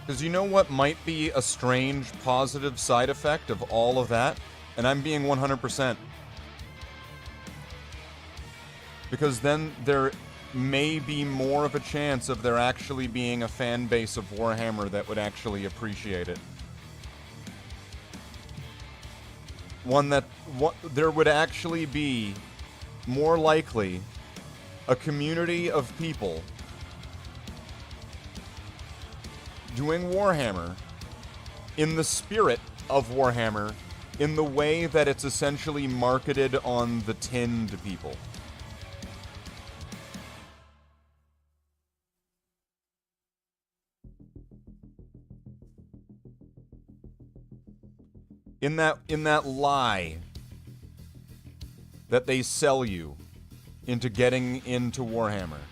Because you know what might be a strange positive side effect of all of that? And I'm being 100%. Because then there may be more of a chance of there actually being a fan base of Warhammer that would actually appreciate it. One that there would actually be, more likely, a community of people doing Warhammer in the spirit of Warhammer, in the way that it's essentially marketed on the tin to people. In that lie that they sell you into getting into Warhammer.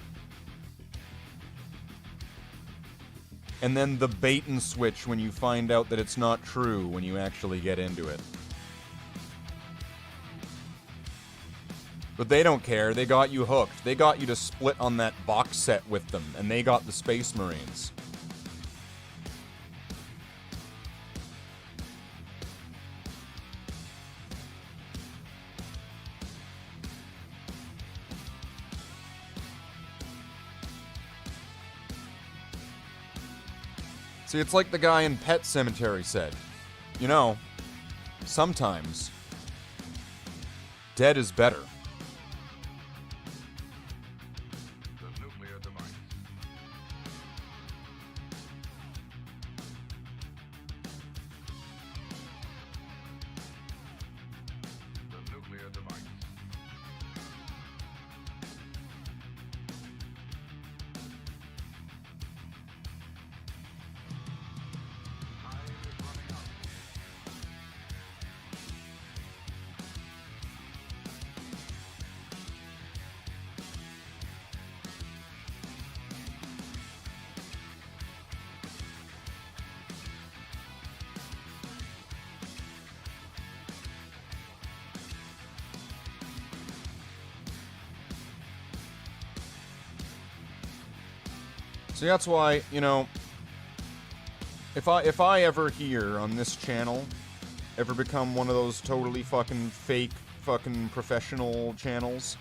And then the bait and switch when you find out that it's not true when you actually get into it. But they don't care. They got you hooked. They got you to split on that box set with them, and they got the Space Marines. See, it's like the guy in Pet Cemetery said. You know, sometimes dead is better. The nuclear device. The nuclear device. See, that's why, you know, if I ever here on this channel ever become one of those totally fucking fake fucking professional channels,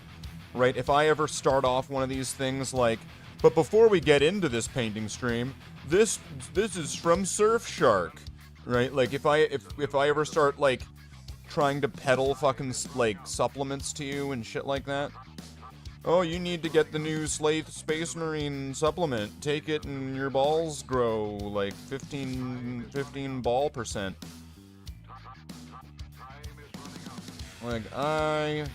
right? If I ever start off one of these things like, but before we get into this painting stream, this is from Surfshark, right? Like if I ever start like trying to peddle fucking like supplements to you and shit like that. Oh, you need to get the new Slathe Space Marine supplement. Take it and your balls grow like 15 ball percent. Like, I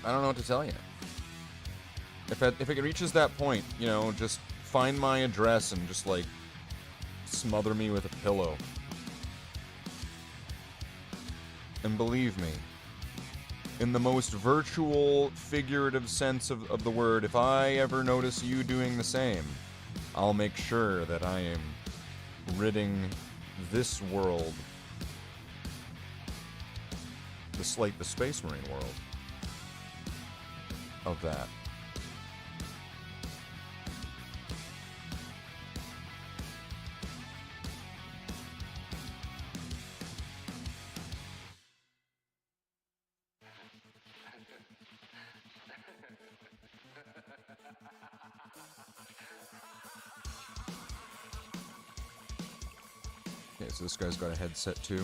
don't know what to tell you. If it reaches that point, you know, just find my address and just like smother me with a pillow. And believe me, in the most virtual, figurative sense of the word, if I ever notice you doing the same, I'll make sure that I am ridding this world, the Space Marine world, of that. Okay, so this guy's got a headset too.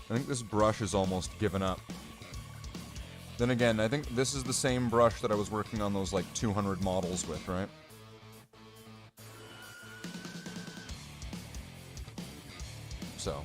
I think this brush is almost given up. Then again, I think this is the same brush that I was working on those like 200 models with, right? So.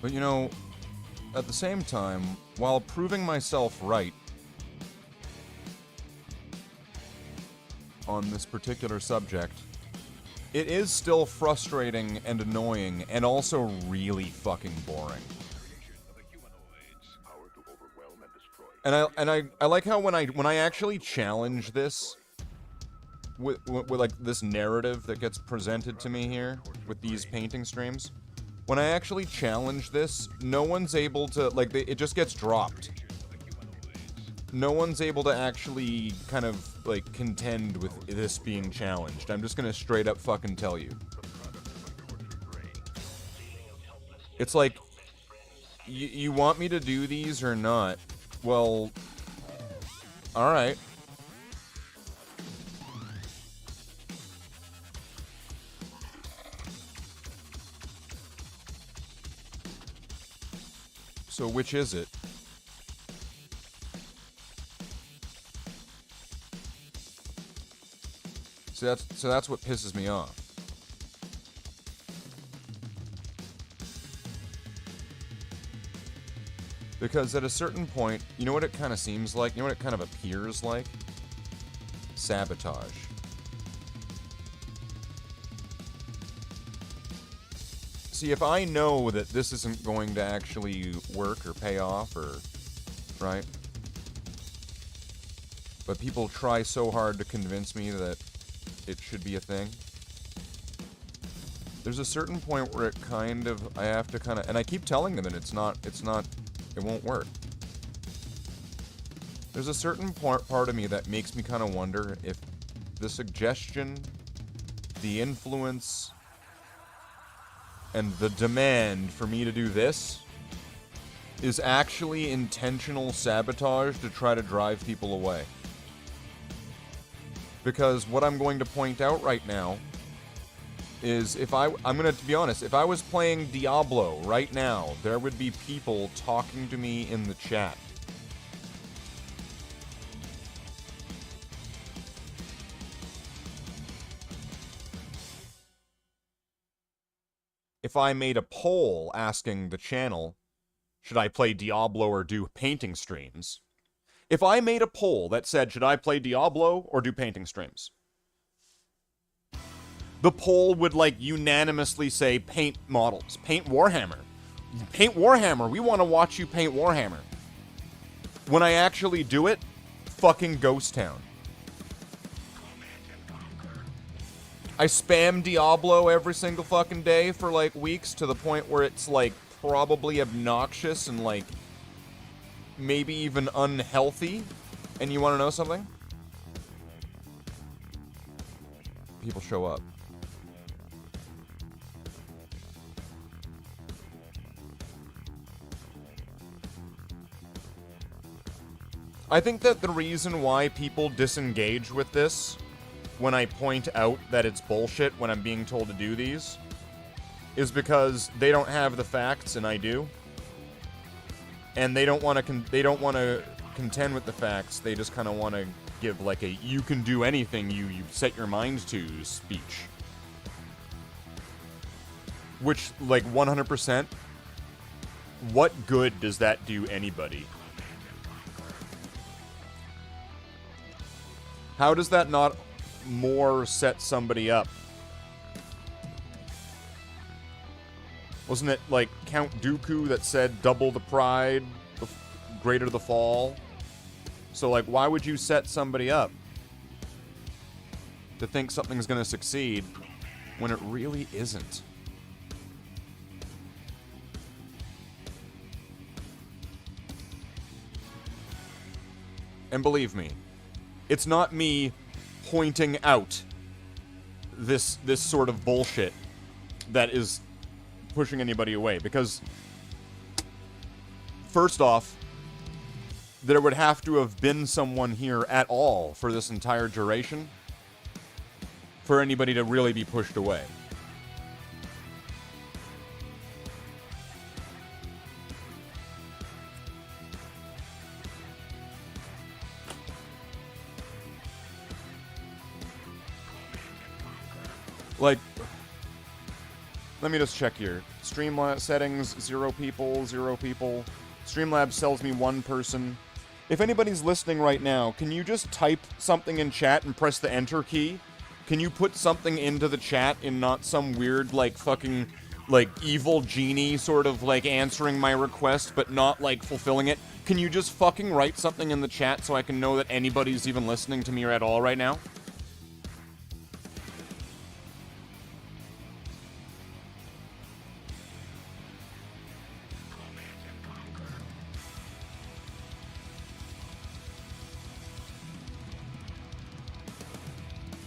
But you know, at the same time, while proving myself right on this particular subject, it is still frustrating and annoying and also really fucking boring. And I like how when I actually challenge this with like this narrative that gets presented to me here with these painting streams, when I actually challenge this, no one's able to, like, it just gets dropped. No one's able to actually kind of, like, contend with this being challenged. I'm just gonna straight up fucking tell you. It's like, you want me to do these or not? Well, alright. So which is it? So that's what pisses me off. Because at a certain point, you know what it kind of seems like? You know what it kind of appears like? Sabotage. See, if I know that this isn't going to actually work or pay off or... right? But people try so hard to convince me that it should be a thing. There's a certain point where it kind of... I have to kind of... And I keep telling them that it's not... It won't work. There's a certain part of me that makes me kind of wonder if the suggestion, the influence, and the demand for me to do this is actually intentional sabotage to try to drive people away. Because what I'm going to point out right now is I'm going to be honest, if I was playing Diablo right now, there would be people talking to me in the chat. If I made a poll asking the channel, should I play Diablo or do painting streams? If I made a poll that said, should I play Diablo or do painting streams? The poll would, like, unanimously say paint models, paint Warhammer. Paint Warhammer, we want to watch you paint Warhammer. When I actually do it, fucking Ghost Town. I spam Diablo every single fucking day for, like, weeks to the point where it's, like, probably obnoxious and, like, maybe even unhealthy. And you want to know something? People show up. I think that the reason why people disengage with this when I point out that it's bullshit when I'm being told to do these is because they don't have the facts and I do. And they don't want to contend with the facts. They just kind of want to give like a you can do anything you set your mind to speech. Which, like, 100%, what good does that do anybody? How does that not more set somebody up? Wasn't it, like, Count Dooku that said double the pride, the greater the fall? So, like, why would you set somebody up to think something's gonna succeed when it really isn't? And believe me, it's not me pointing out this sort of bullshit that is pushing anybody away, because first off, there would have to have been someone here at all for this entire duration for anybody to really be pushed away. let me just check here. Streamlabs settings, 0 people, 0 people. Streamlabs tells me 1 person. If anybody's listening right now, can you just type something in chat and press the enter key? Can you put something into the chat in not some weird, like, fucking, like, evil genie sort of, like, answering my request, but not, like, fulfilling it? Can you just fucking write something in the chat so I can know that anybody's even listening to me at all right now?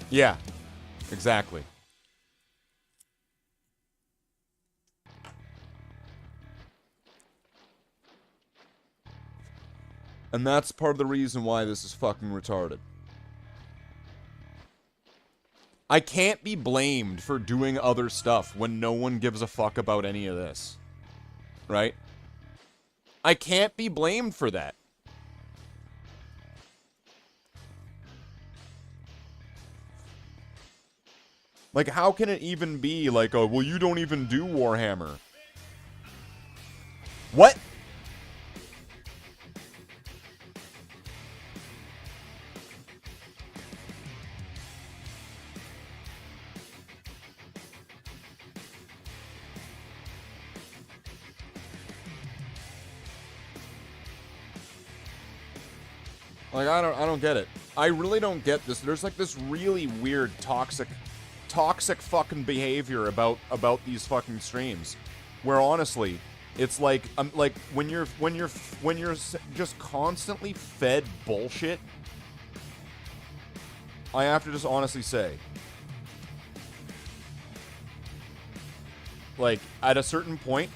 Yeah, exactly. And that's part of the reason why this is fucking retarded. I can't be blamed for doing other stuff when no one gives a fuck about any of this. Right? I can't be blamed for that. Like, how can it even be like, oh, well, you don't even do Warhammer? What? Like, I don't get it. I really don't get this. There's like this really weird toxic fucking behavior about these fucking streams, where honestly, it's like when you're just constantly fed bullshit. I have to just honestly say, like, at a certain point,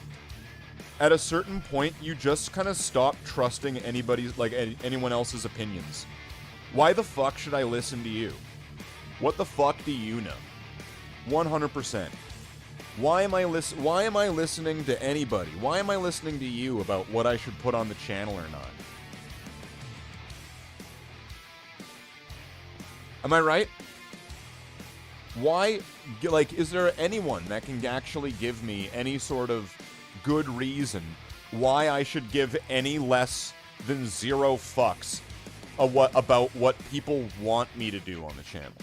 you just kind of stop trusting anybody's, like, anyone else's opinions. Why the fuck should I listen to you? What the fuck do you know? 100%. Why am I listening to anybody? Why am I listening to you about what I should put on the channel or not? Am I right? Why, like, is there anyone that can actually give me any sort of good reason why I should give any less than 0 fucks about what people want me to do on the channel?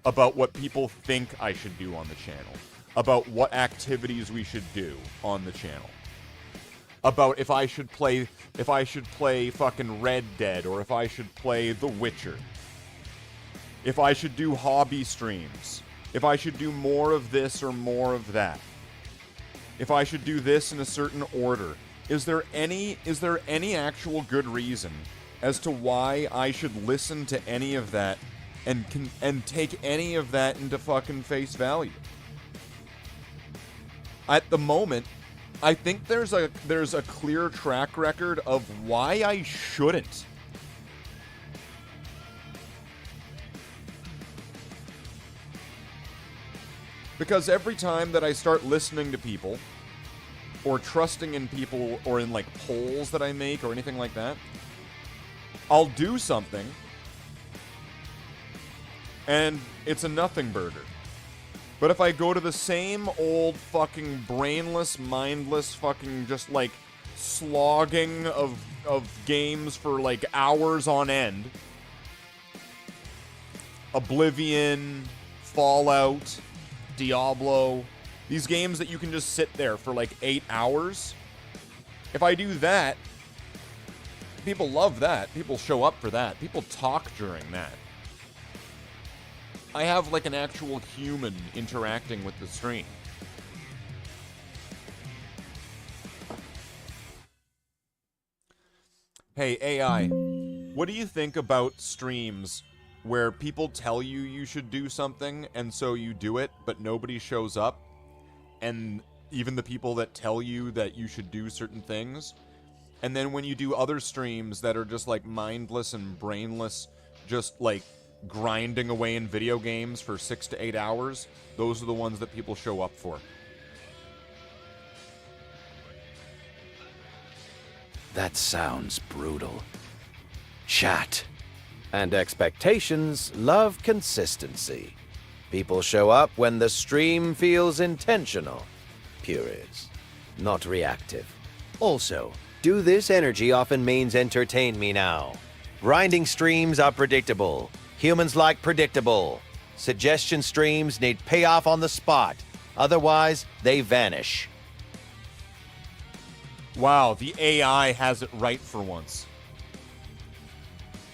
About what people think I should do on the channel, about what activities we should do on the channel, about if I should play fucking Red Dead, or if I should play The Witcher, if I should do hobby streams, if I should do more of this or more of that, if I should do this in a certain order. Is there any actual good reason as to why I should listen to any of that and take any of that into fucking face value? At the moment, I think there's a clear track record of why I shouldn't. Because every time that I start listening to people, or trusting in people, or in, like, polls that I make, or anything like that, I'll do something, and it's a nothing burger. But if I go to the same old fucking brainless, mindless fucking just, like, slogging of games for, like, hours on end, Oblivion, Fallout, Diablo, these games that you can just sit there for like 8 hours, if I do that, people love that. People show up for that. People talk during that. I have like an actual human interacting with the stream. Hey, AI, what do you think about streams where people tell you you should do something, and so you do it, but nobody shows up, and even the people that tell you that you should do certain things, and then when you do other streams that are just like mindless and brainless, just like grinding away in video games for 6 to 8 hours, those are the ones that people show up for. That sounds brutal. Chat. And expectations love consistency. People show up when the stream feels intentional. pure is, not reactive. Also, do this energy often means entertain me now. Grinding streams are predictable. Humans like predictable. Suggestion streams need payoff on the spot. Otherwise, they vanish. Wow, the AI has it right for once.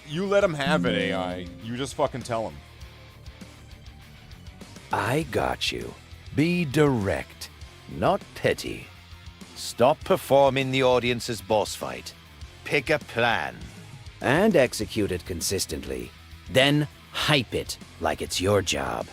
You let him have it, AI. You just fucking tell him. I got you. Be direct, not petty. Stop performing the audience's boss fight. Pick a plan. And execute it consistently. Then hype it like it's your job.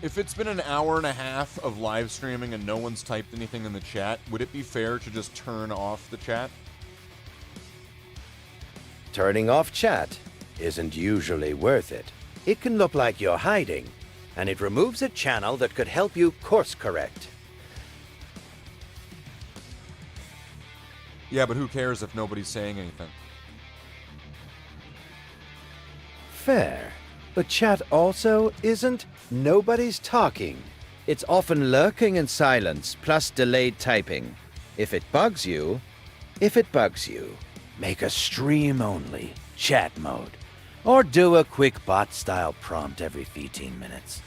If it's been an hour and a half of live streaming and no one's typed anything in the chat, would it be fair to just turn off the chat? Turning off chat isn't usually worth it. It can look like you're hiding, and it removes a channel that could help you course correct. Yeah, but who cares if nobody's saying anything? Fair. But chat also isn't nobody's talking. It's often lurking in silence plus delayed typing. If it bugs you, make a stream only, chat mode. Or do a quick bot style prompt every 15 minutes.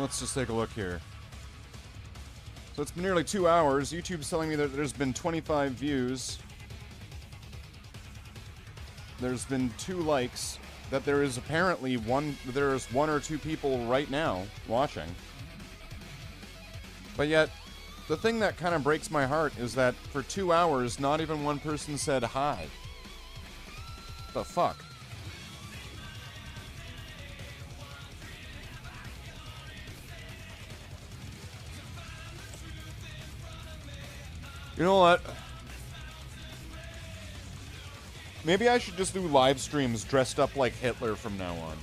Let's just take a look here. So it's been nearly 2 hours. YouTube's telling me that there's been 25 views. There's been 2 likes. That there is apparently there's 1 or 2 people right now watching. But yet, the thing that kind of breaks my heart is that for 2 hours, not even one person said hi. The fuck? You know what? Maybe I should just do live streams dressed up like Hitler from now on.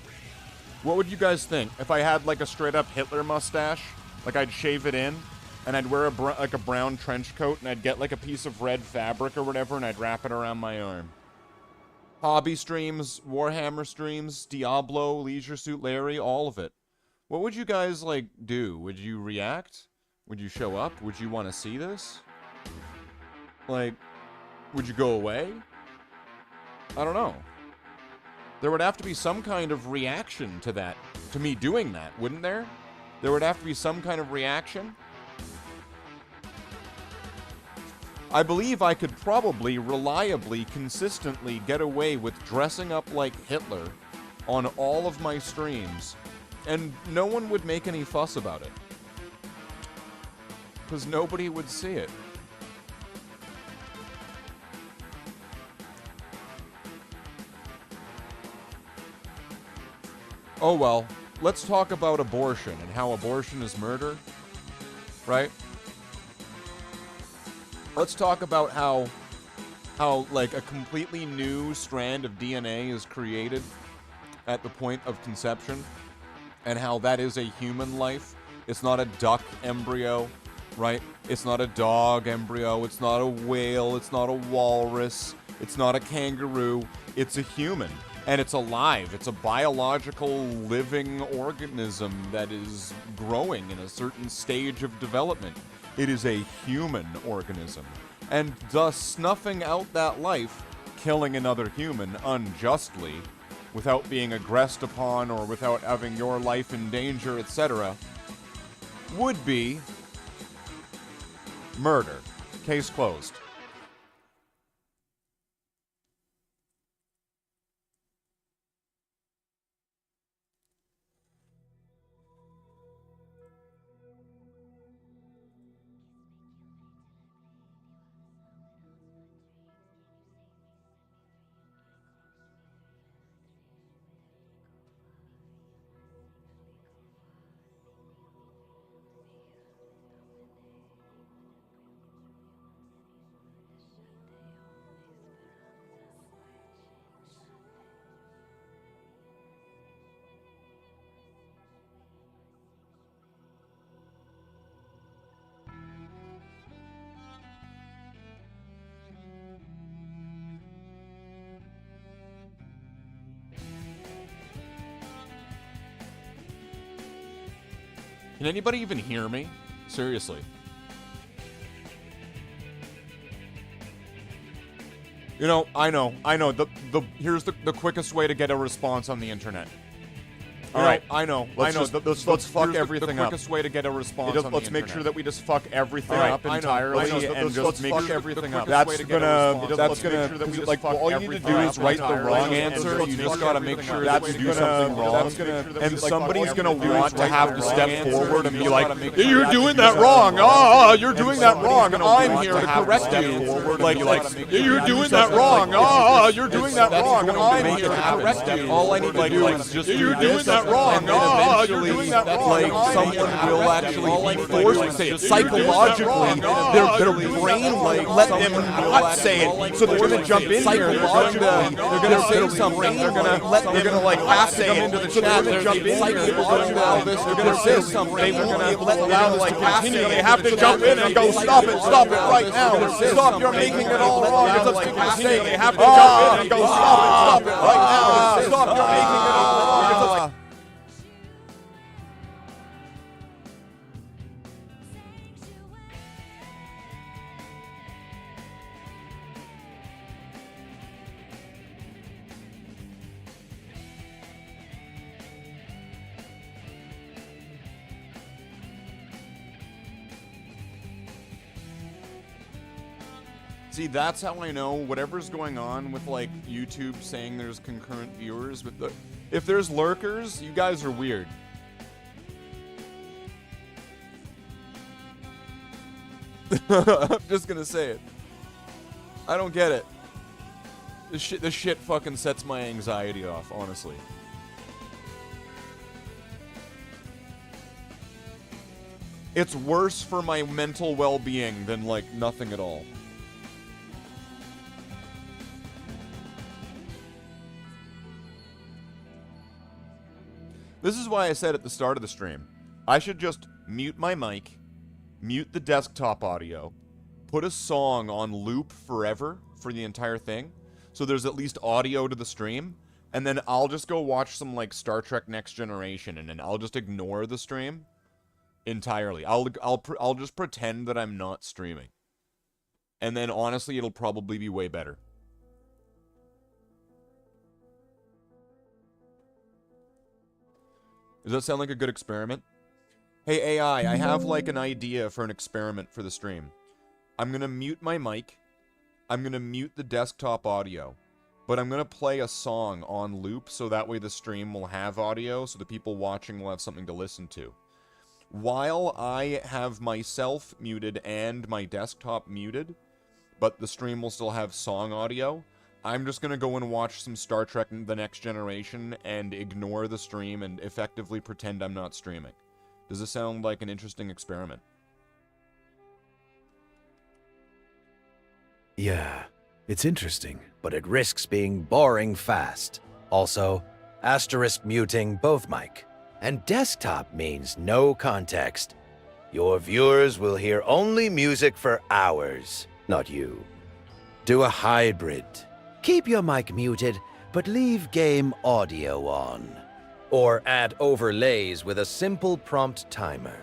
What would you guys think if I had like a straight up Hitler mustache? Like I'd shave it in, and I'd wear like a brown trench coat, and I'd get like a piece of red fabric or whatever, and I'd wrap it around my arm. Hobby streams, Warhammer streams, Diablo, Leisure Suit Larry, all of it. What would you guys like do? Would you react? Would you show up? Would you want to see this? Like, would you go away? I don't know. There would have to be some kind of reaction to that, to me doing that, wouldn't there? There would have to be some kind of reaction. I believe I could probably, reliably, consistently get away with dressing up like Hitler on all of my streams, and no one would make any fuss about it. Because nobody would see it. Oh well, let's talk about abortion and how abortion is murder, right? Let's talk about how like a completely new strand of DNA is created at the point of conception, and how that is a human life. It's not a duck embryo, right? It's not a dog embryo, it's not a whale, it's not a walrus, it's not a kangaroo, it's a human. And it's alive. It's a biological living organism that is growing in a certain stage of development. It is a human organism. And thus snuffing out that life, killing another human unjustly, without being aggressed upon or without having your life in danger, etc., would be murder. Case closed. Can anybody even hear me? Seriously. You know. Here's the quickest way to get a response on the internet. All right, I know. Let's fuck everything up. The quickest way to get a response on the internet. Let's make sure that we just fuck everything up entirely and just make sure everything up. That's gonna, like, all you need to do is write the wrong answer. You just gotta make sure that you do something wrong. And somebody's gonna want to have to step forward and be like, you're doing that wrong. Ah, you're doing that wrong. I'm here to correct you. Like, you're doing that wrong. Ah, you're doing that wrong. I'm here to correct you. All I need to do is just, you're doing that wrong. Oh, you're doing that wrong. Like, someone will actually be forced to say it psychologically. Their brain will let them not say it. So they're going to jump in here. They're going to say something. They're going to let them like half say it. So they're going to jump in here. They're going to say something. They won't be allowed to like continue. They have to jump in and go, stop it right now. Stop, you're making it all wrong. It's up to continue. They have to jump in and go, stop it right now. Stop, you're making it all wrong. See, that's how I know whatever's going on with, like, YouTube saying there's concurrent viewers. With the, if there's lurkers, you guys are weird. I'm just gonna say it. I don't get it. This shit fucking sets my anxiety off, honestly. It's worse for my mental well-being than, like, nothing at all. This is why I said at the start of the stream, I should just mute my mic, mute the desktop audio, put a song on loop forever for the entire thing, so there's at least audio to the stream, and then I'll just go watch some, like, Star Trek Next Generation, and then I'll just ignore the stream entirely. I'll just pretend that I'm not streaming. And then, honestly, it'll probably be way better. Does that sound like a good experiment? Hey, AI, I have, like, an idea for an experiment for the stream. I'm gonna mute my mic. I'm gonna mute the desktop audio. But I'm gonna play a song on loop, so that way the stream will have audio, so the people watching will have something to listen to. While I have myself muted and my desktop muted, but the stream will still have song audio, I'm just gonna go and watch some Star Trek The Next Generation and ignore the stream and effectively pretend I'm not streaming. Does this sound like an interesting experiment? Yeah, it's interesting, but it risks being boring fast. Also, asterisk muting both mic. And desktop means no context. Your viewers will hear only music for hours, not you. Do a hybrid. Keep your mic muted, but leave game audio on. Or add overlays with a simple prompt timer.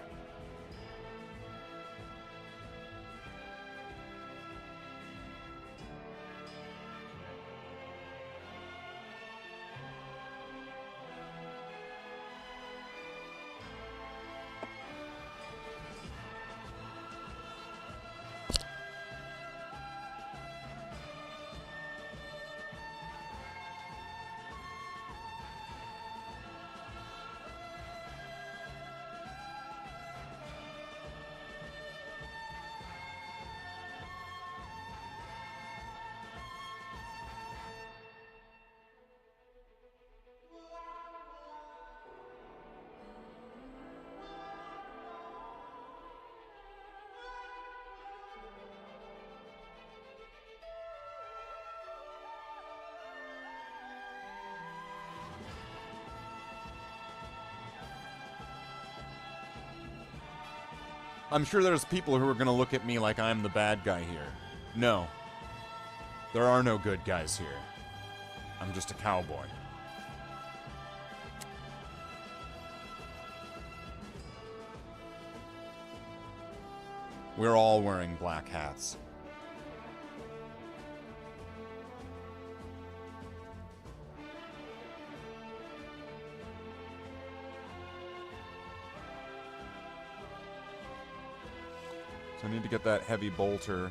I'm sure there's people who are going to look at me like I'm the bad guy here. No. There are no good guys here. I'm just a cowboy. We're all wearing black hats. So I need to get that heavy bolter.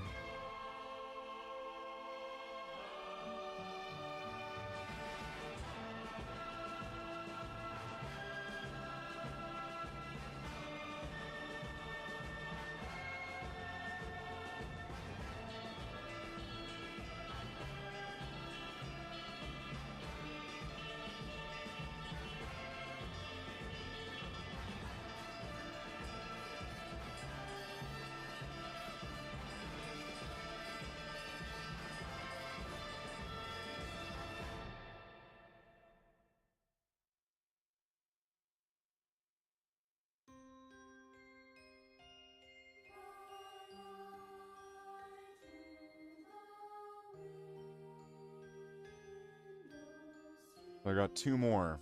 I got 2 more.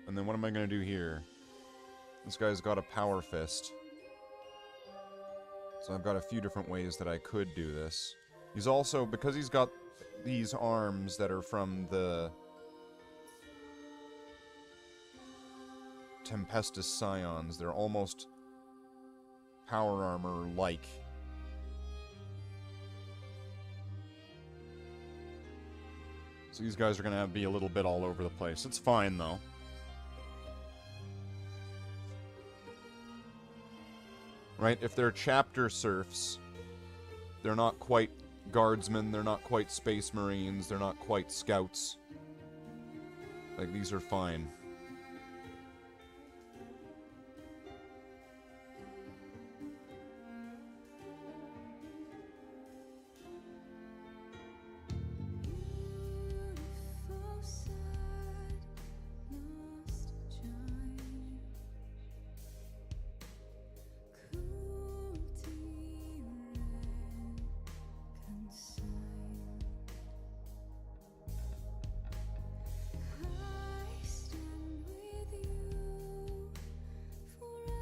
And then what am I going to do here? This guy's got a power fist. So I've got a few different ways that I could do this. He's also, because he's got these arms that are from the Tempestus Scions, they're almost power armor-like. So these guys are going to be a little bit all over the place. It's fine, though. Right? If they're chapter serfs, they're not quite guardsmen, they're not quite space marines, they're not quite scouts. Like, these are fine.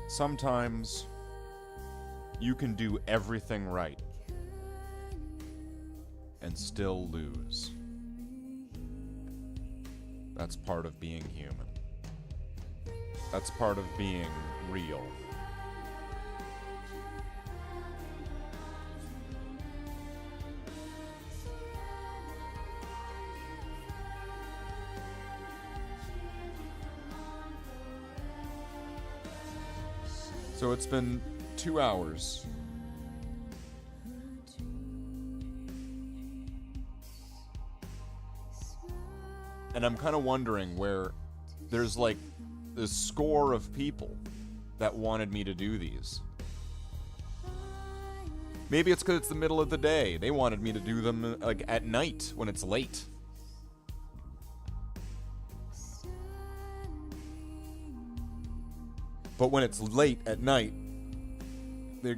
Sometimes you can do everything right and still lose. That's part of being human. That's part of being real. So it's been 2 hours. And I'm kind of wondering where there's like this score of people that wanted me to do these. Maybe it's because it's the middle of the day. They wanted me to do them like at night when it's late. But when it's late at night, they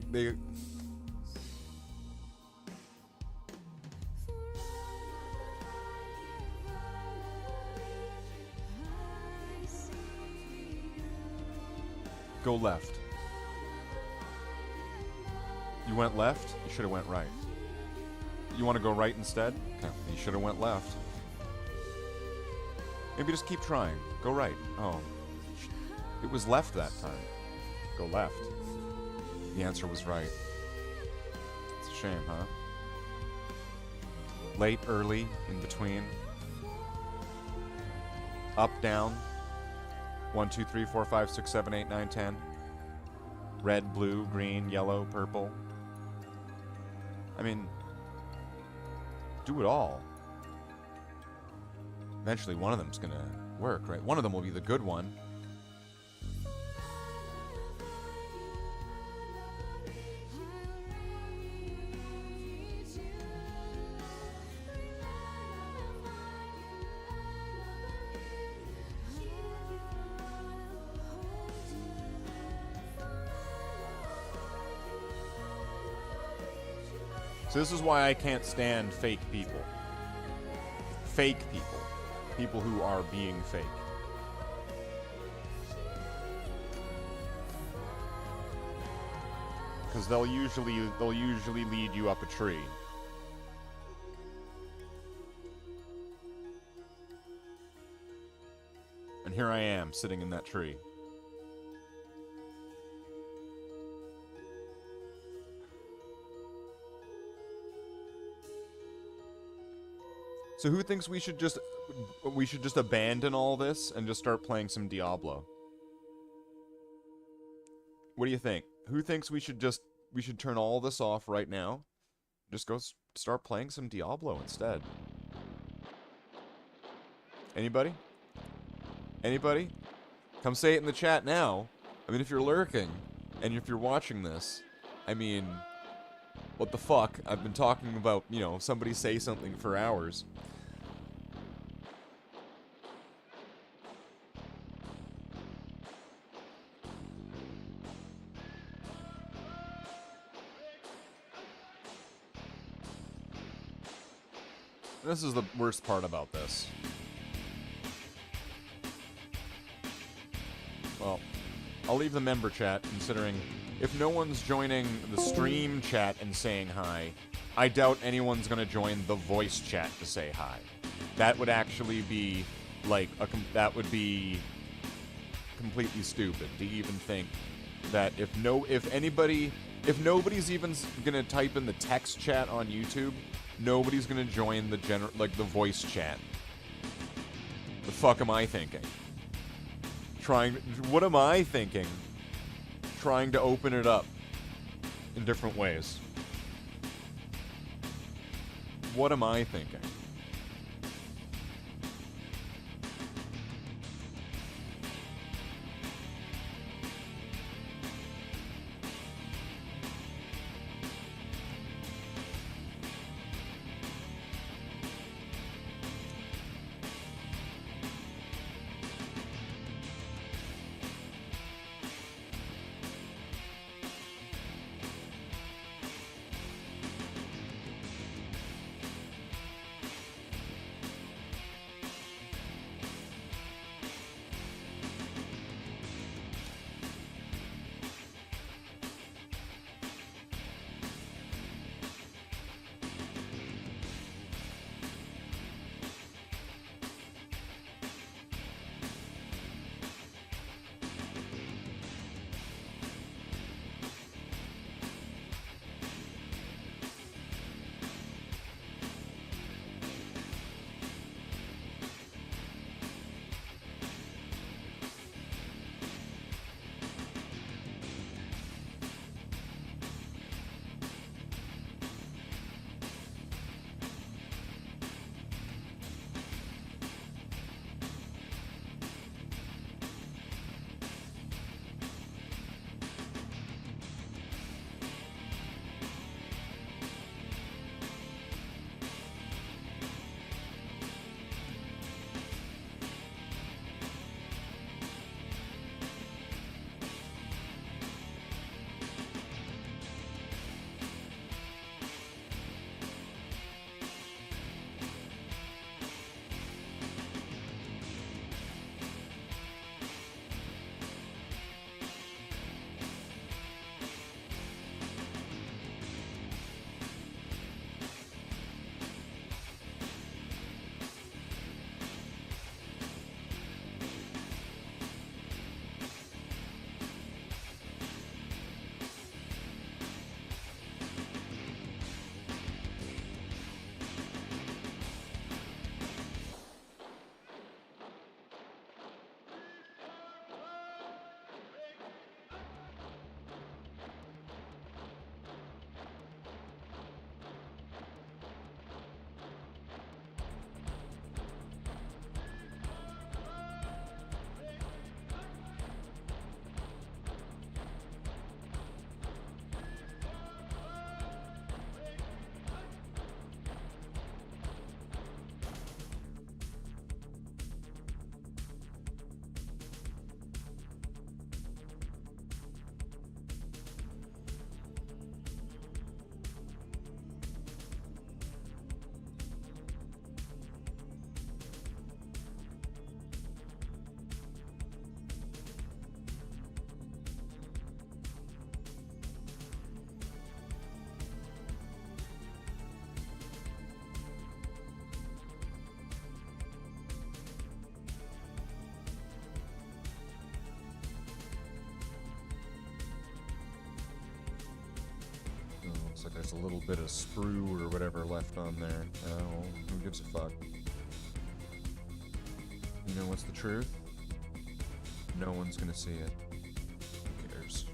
go left. You went left? You should have went right. You want to go right instead? Okay. You should have went left. Maybe just keep trying. Go right. Oh. It was left that time. Go left. The answer was right. It's a shame, huh? Late, early, in between. Up, down. 1, 2, 3, 4, 5, 6, 7, 8, 9, 10. Red, blue, green, yellow, purple. I mean, do it all. Eventually one of them's gonna work, right? One of them will be the good one. So this is why I can't stand fake people. Fake people. People who are being fake. Because they'll usually lead you up a tree. And here I am, sitting in that tree. So who thinks we should just abandon all this and just start playing some Diablo? What do you think? Who thinks we should turn all this off right now? Just go start playing some Diablo instead. Anybody? Anybody? Come say it in the chat now. I mean, if you're lurking and if you're watching this, I mean, what the fuck? I've been talking about, you know, somebody say something for hours. This is the worst part about this. Well, I'll leave the member chat, considering if no one's joining the stream chat and saying hi, I doubt anyone's gonna join the voice chat to say hi. That would actually be like that would be completely stupid to even think that if nobody's even gonna type in the text chat on YouTube, nobody's gonna join the voice chat The fuck am I thinking? What am I thinking? Trying to open it up in different ways. What am I thinking? Looks like there's a little bit of sprue or whatever left on there. Oh, who gives a fuck? You know what's the truth? No one's gonna see it. Who cares?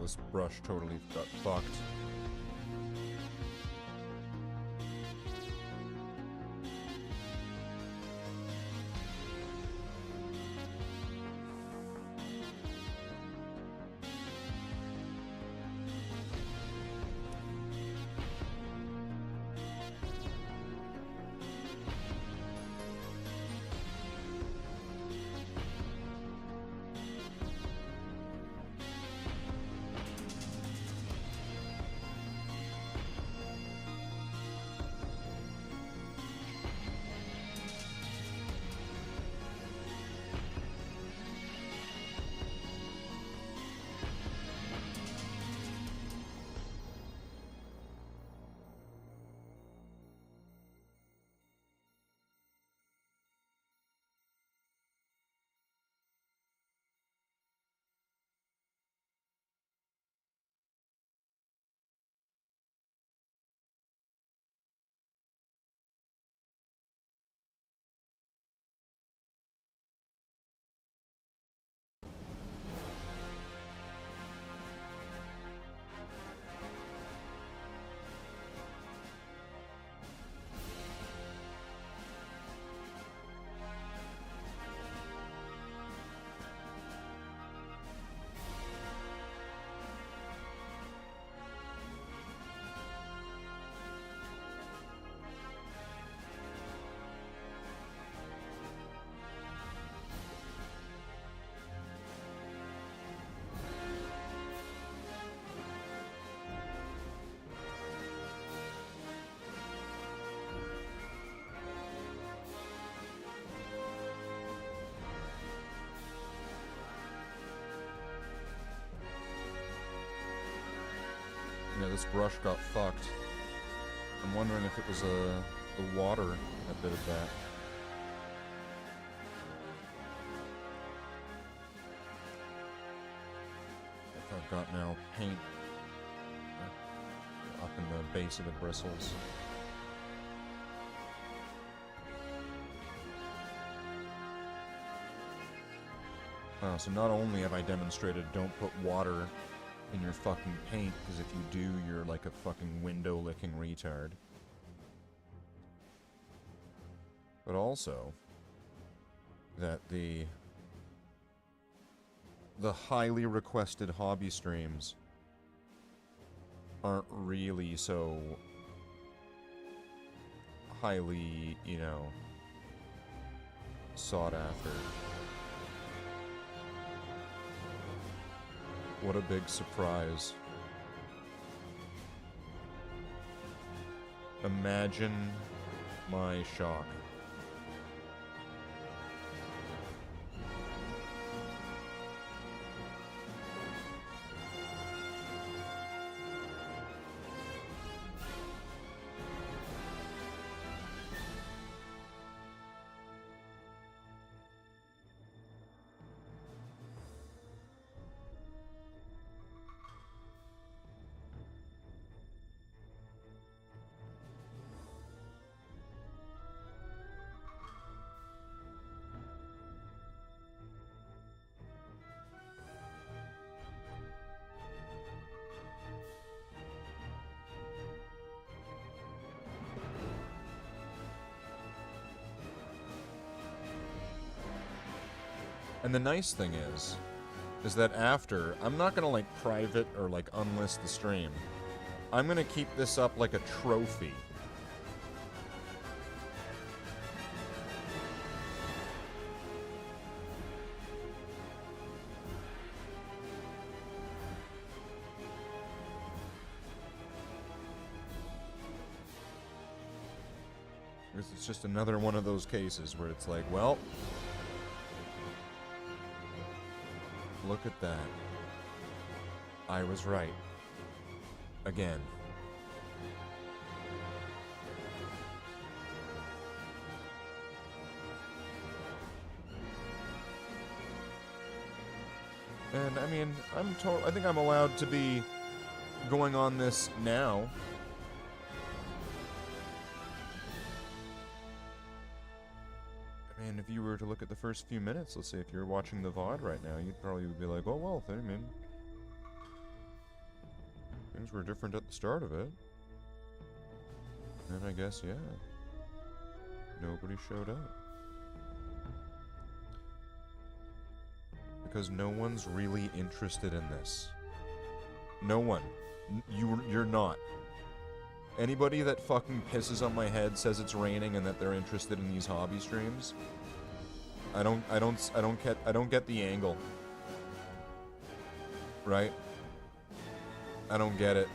this brush totally got fucked. Yeah, this brush got fucked. I'm wondering if it was the water that did that. If I've got now paint up in the base of the bristles. So not only have I demonstrated don't put water in your fucking paint, because if you do, you're like a fucking window-licking retard. But also, that the highly requested hobby streams aren't really so highly, you know, sought after. What a big surprise. Imagine my shock. And the nice thing is that after, I'm not gonna like private or like unlist the stream. I'm gonna keep this up like a trophy. Because it's just another one of those cases where it's like, well, look at that. I was right. Again. And I mean, I think I'm allowed to be going on this now. I mean, if you were to look at the first few minutes, let's say if you're watching the VOD right now, you'd probably be like, oh well, I mean, things were different at the start of it, then I guess, yeah, nobody showed up. Because no one's really interested in this. No one. You're not. Anybody that fucking pisses on my head says it's raining and that they're interested in these hobby streams, I don't get the angle. Right? I don't get it.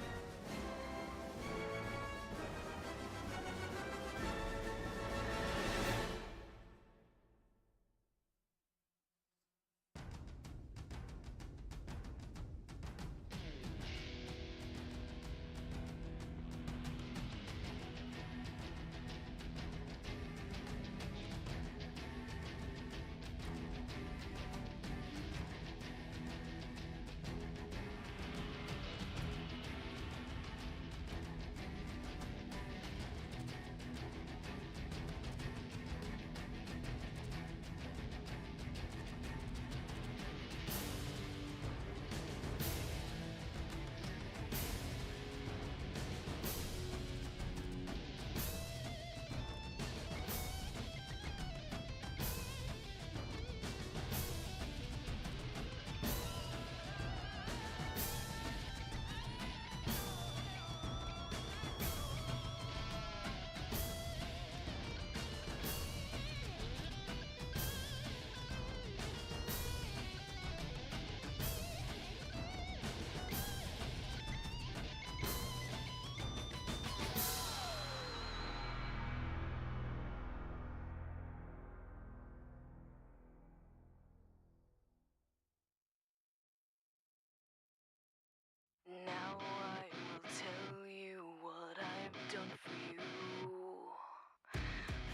Now I will tell you what I've done for you.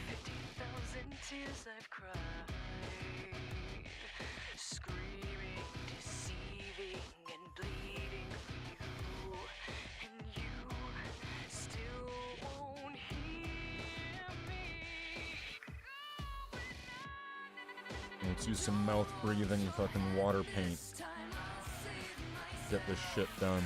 50,000 tears I've cried, screaming, deceiving, and bleeding for you. And you still won't hear me. Let's use some mouth breathing fucking water paint. Get this shit done.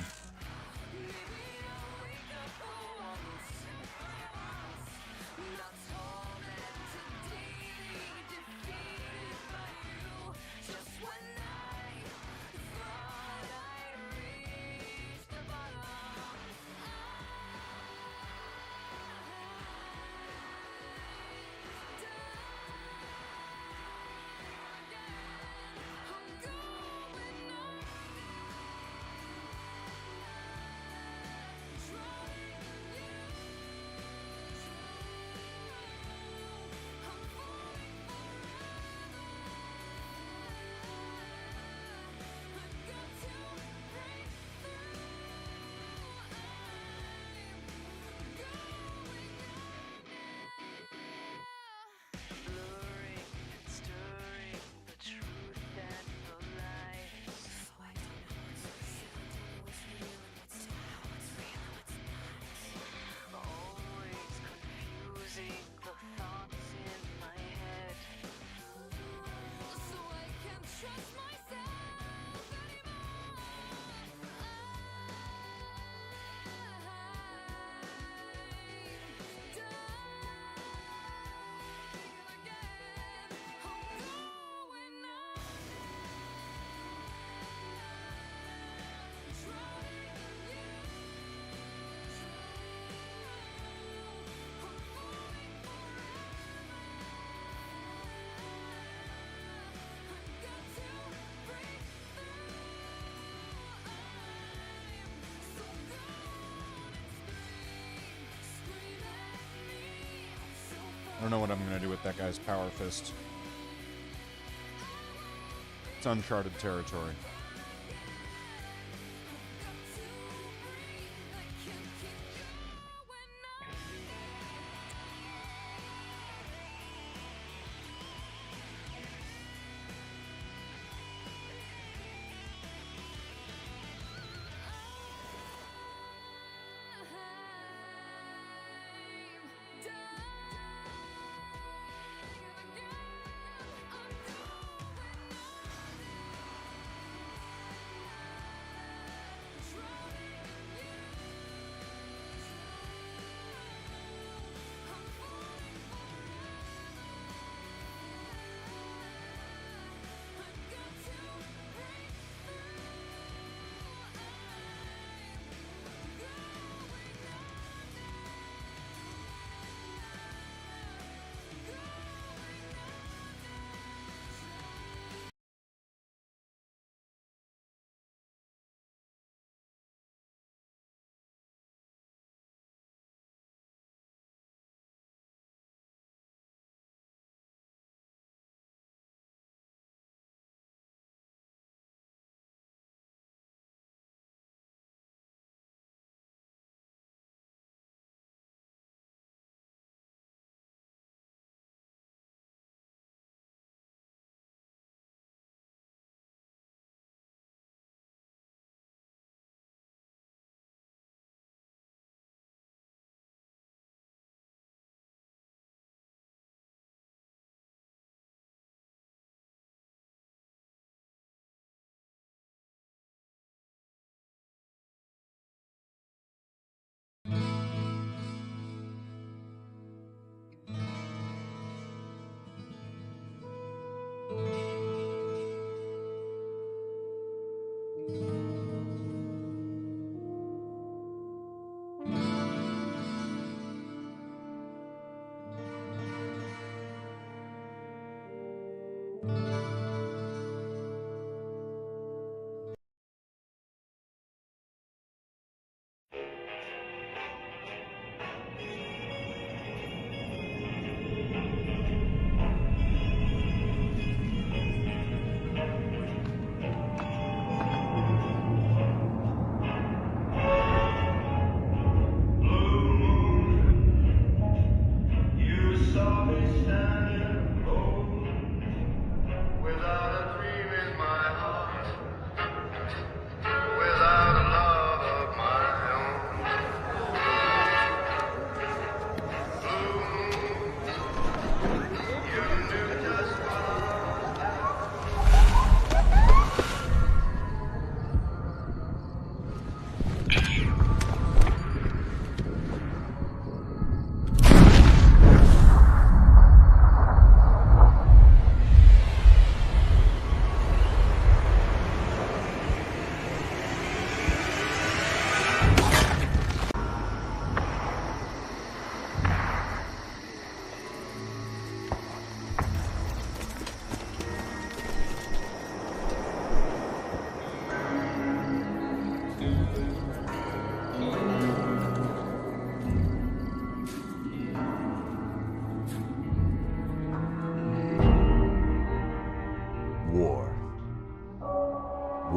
I don't know what I'm gonna do with that guy's power fist. It's uncharted territory.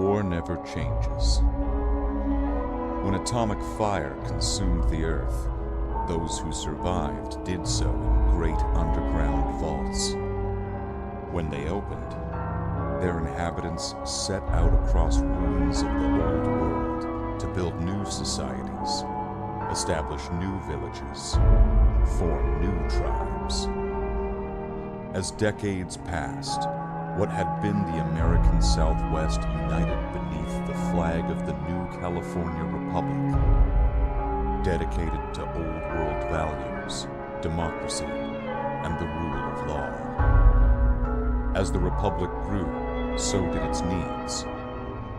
War never changes. When atomic fire consumed the Earth, those who survived did so in great underground vaults. When they opened, their inhabitants set out across ruins of the old world to build new societies, establish new villages, form new tribes. As decades passed, what had been the American Southwest united beneath the flag of the new California Republic, dedicated to old world values, democracy, and the rule of law. As the Republic grew, so did its needs.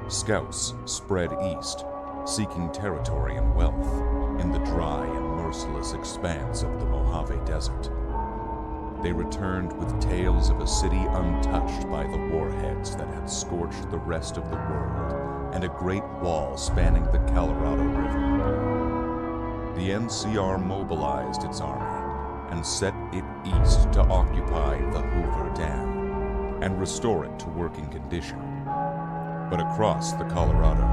Scouts spread east, seeking territory and wealth in the dry and merciless expanse of the Mojave Desert. They returned with tales of a city untouched by the warheads that had scorched the rest of the world, and a great wall spanning the Colorado River. The NCR mobilized its army and set it east to occupy the Hoover Dam and restore it to working condition. But across the Colorado,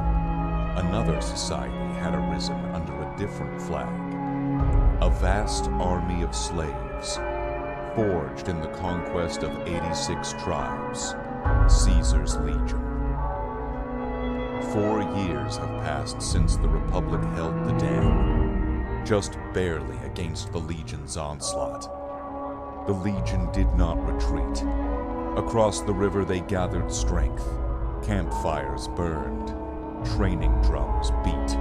another society had arisen under a different flag. A vast army of slaves, forged in the conquest of 86 tribes, Caesar's Legion. 4 years have passed since the Republic held the dam, just barely against the Legion's onslaught. The Legion did not retreat. Across the river they gathered strength. Campfires burned. Training drums beat.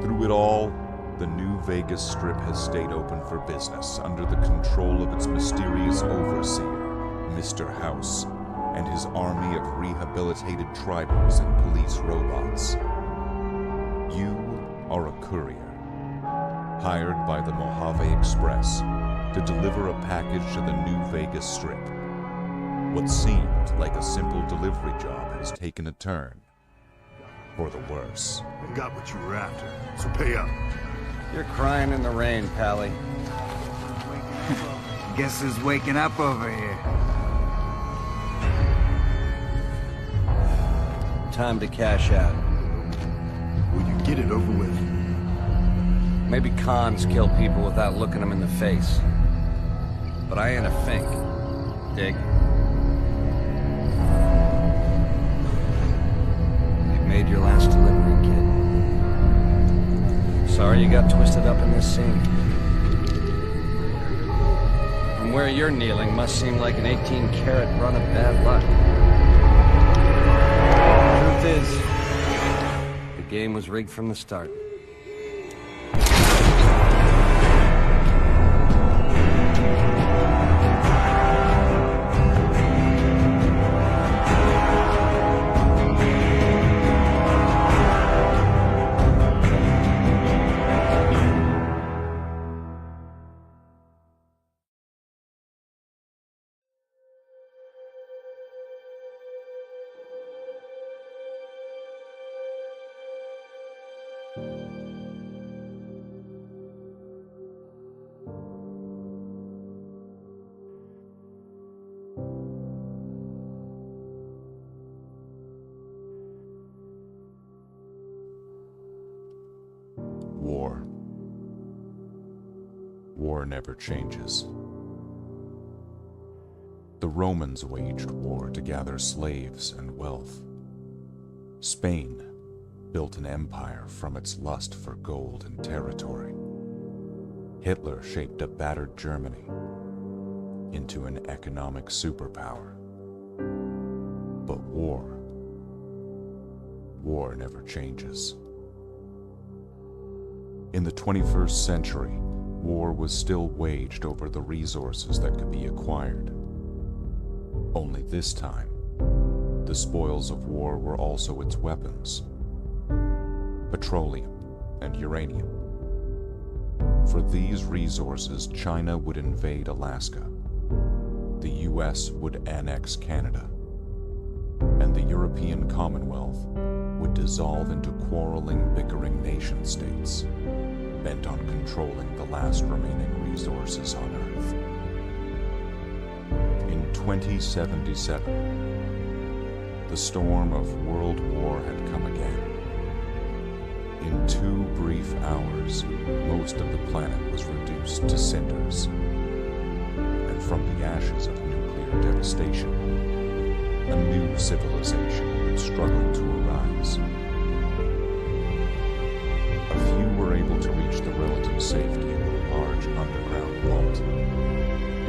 Through it all, the New Vegas Strip has stayed open for business under the control of its mysterious overseer, Mr. House, and his army of rehabilitated tribals and police robots. You are a courier, hired by the Mojave Express to deliver a package to the New Vegas Strip. What seemed like a simple delivery job has taken a turn for the worse. I got what you were after, so pay up. You're crying in the rain, Pally. Guess who's waking up over here? Time to cash out. Will you get it over with? Maybe cons kill people without looking them in the face. But I ain't a fink. Dig? You've made your last delivery, kid. Sorry you got twisted up in this scene. From where you're kneeling must seem like an 18-carat run of bad luck. Truth is, the game was rigged from the start. War. War never changes. The Romans waged war to gather slaves and wealth. Spain built an empire from its lust for gold and territory. Hitler shaped a battered Germany into an economic superpower. But war never changes. In the 21st century, war was still waged over the resources that could be acquired. Only this time, the spoils of war were also its weapons: petroleum and uranium. For these resources, China would invade Alaska, the US would annex Canada, and the European Commonwealth would dissolve into quarreling, bickering nation-states, bent on controlling the last remaining resources on Earth. In 2077, the storm of World War had come again. In 2 brief hours, most of the planet was reduced to cinders. And from the ashes of nuclear devastation, a new civilization struggled to arise. A few were able to reach the relative safety of a large underground vault.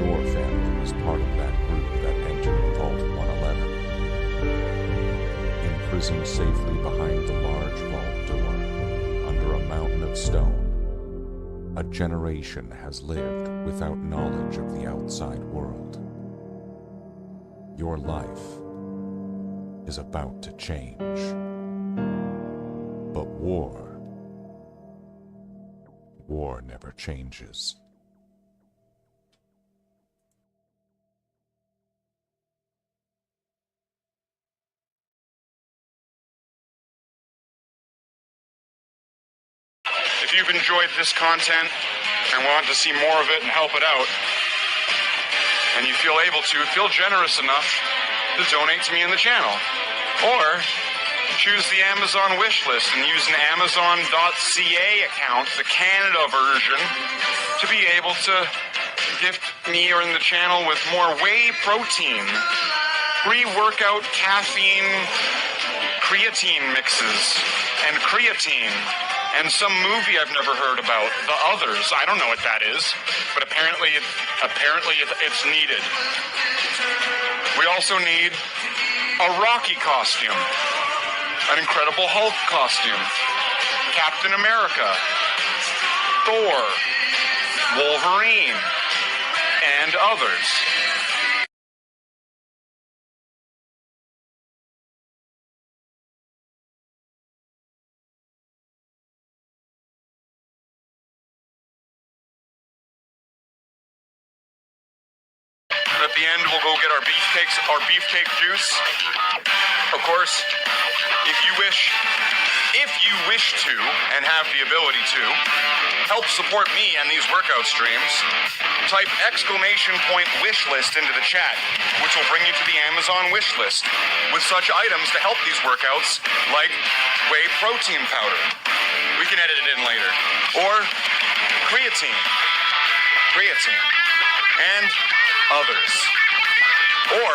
Your family was part of that group that entered Vault 111. Imprisoned safely behind the large vault door, under a mountain of stone, a generation has lived without knowledge of the outside world. Your life is about to change. But war never changes. If you've enjoyed this content and want to see more of it and help it out, and you feel able to, feel generous enough to donate to me in the channel. Or choose the Amazon wish list and use an Amazon.ca account, the Canada version, to be able to gift me or in the channel with more whey protein, pre-workout caffeine, creatine mixes, and creatine. And some movie I've never heard about, The Others. I don't know what that is, but apparently it's needed. We also need a Rocky costume, an Incredible Hulk costume, Captain America, Thor, Wolverine, and others. At the end, we'll go get our beefcake juice. Of course, if you wish to, and have the ability to, help support me and these workout streams, type !wish list into the chat, which will bring you to the Amazon wish list with such items to help these workouts, like whey protein powder. We can edit it in later. Or creatine, and others. Or,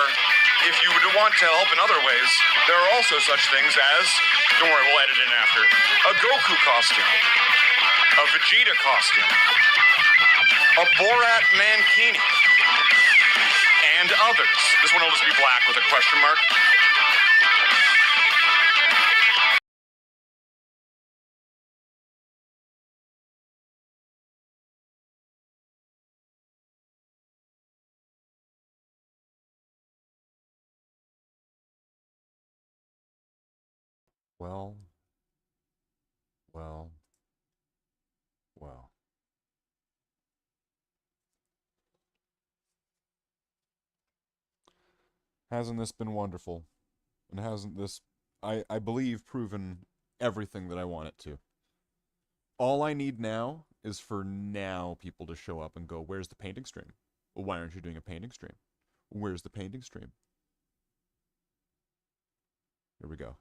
if you would want to help in other ways, there are also such things as, don't worry, we'll edit it in after, a Goku costume, a Vegeta costume, a Borat mankini, and others. This one will just be black with a question mark. Well. Hasn't this been wonderful? And hasn't this, I believe, proven everything that I want it to? All I need now is for people to show up and go, where's the painting stream? Well, why aren't you doing a painting stream? Where's the painting stream? Here we go.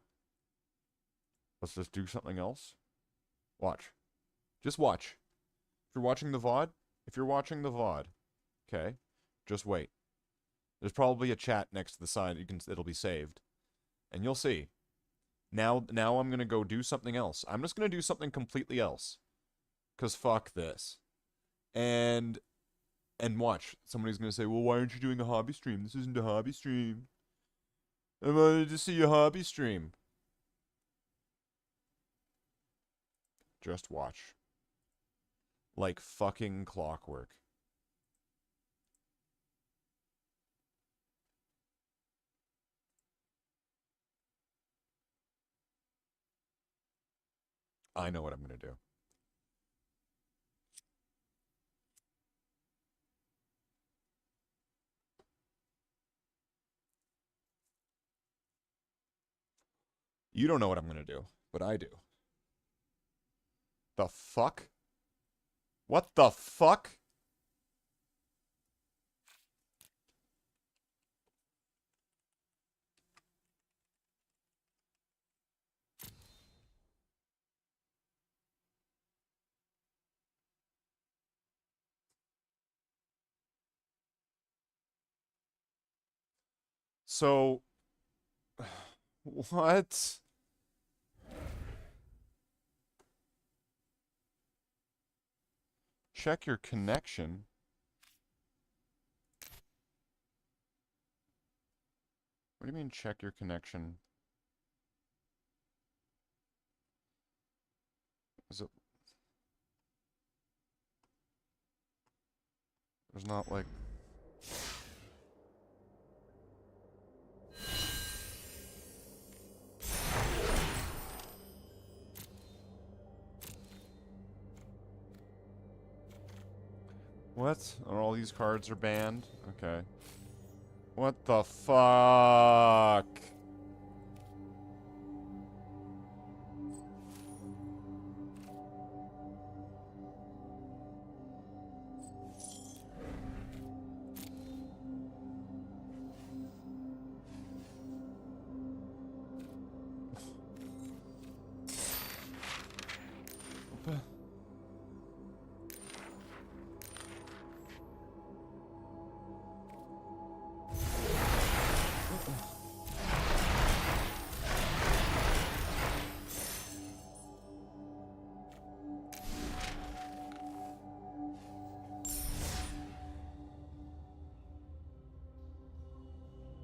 Let's just do something else. Watch. Just watch. If you're watching the VOD, okay, just wait. There's probably a chat next to the side. It'll be saved. And you'll see. Now I'm going to go do something else. I'm just going to do something completely else. Because fuck this. And watch. Somebody's going to say, well, why aren't you doing a hobby stream? This isn't a hobby stream. I wanted to see a hobby stream. Just watch. Like fucking clockwork. I know what I'm going to do. You don't know what I'm going to do, but I do. The fuck? What the fuck? So... What? Check your connection. What do you mean check your connection? Is it... There's not like... What? All these cards are banned? Okay. What the fuck?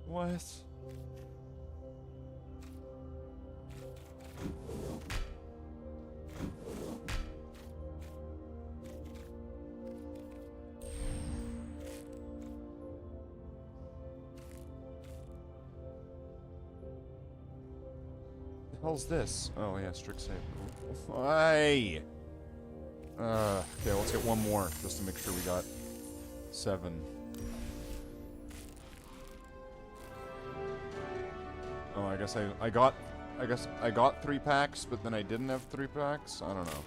What? The hell's this? Oh yeah, strict save. Why? Okay, let's get one more just to make sure we got 7. Oh, I guess I got 3 packs, but then I didn't have 3 packs. I don't know.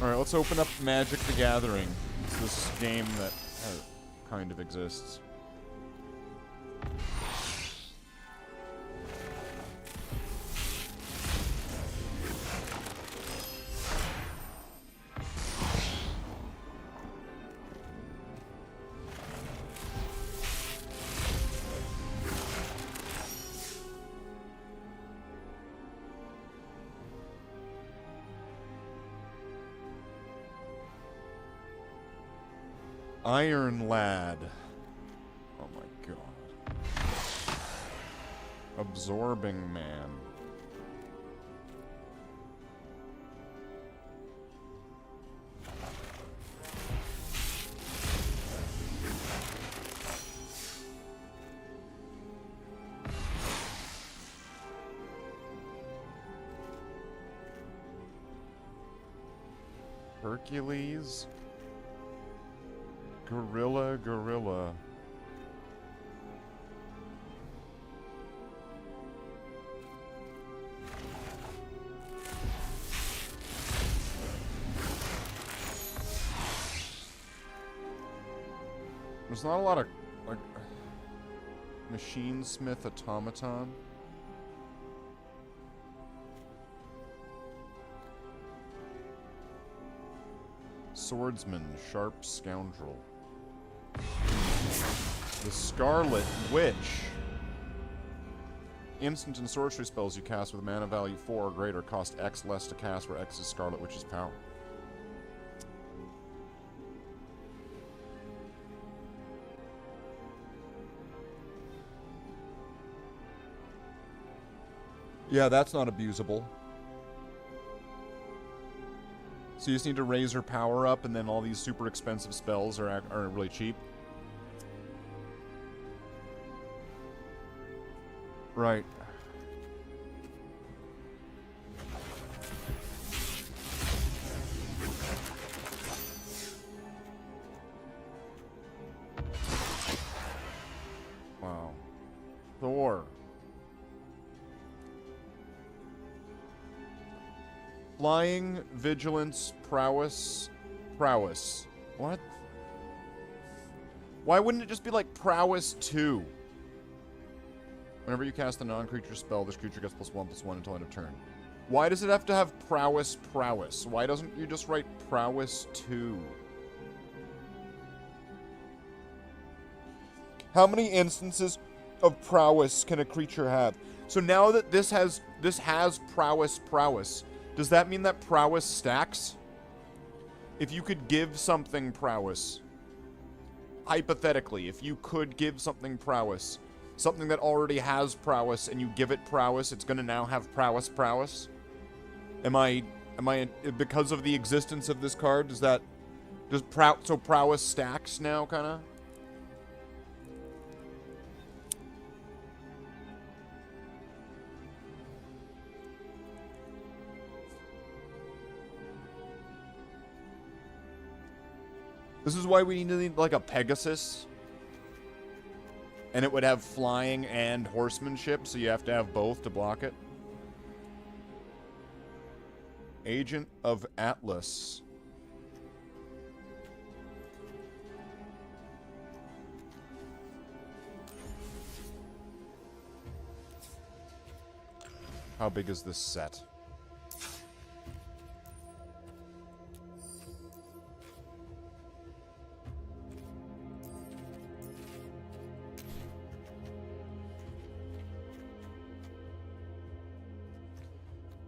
All right, let's open up Magic: The Gathering. It's this game that kind of exists. Iron Lad. Oh my god. Absorbing Man. Hercules. Gorilla. There's not a lot of, like, Machine Smith Automaton. Swordsman, Sharp Scoundrel. The Scarlet Witch. Instant and sorcery spells you cast with a mana value 4 or greater cost X less to cast, where X is Scarlet Witch's power. Yeah, that's not abusable. So you just need to raise her power up, and then all these super expensive spells are really cheap. Right. Wow. Thor. Flying, vigilance, prowess. What? Why wouldn't it just be like prowess 2? Whenever you cast a non-creature spell, this creature gets +1/+1 until end of turn. Why does it have to have prowess? Why doesn't you just write prowess 2? How many instances of prowess can a creature have? So now that this has prowess, does that mean that prowess stacks? If you could give something prowess, hypothetically, if you could give something prowess, something that already has prowess, and you give it prowess, it's gonna now have prowess? Am I, because of the existence of this card, so prowess stacks now, kinda? This is why we need like a Pegasus. And it would have flying and horsemanship, so you have to have both to block it. Agent of Atlas. How big is this set?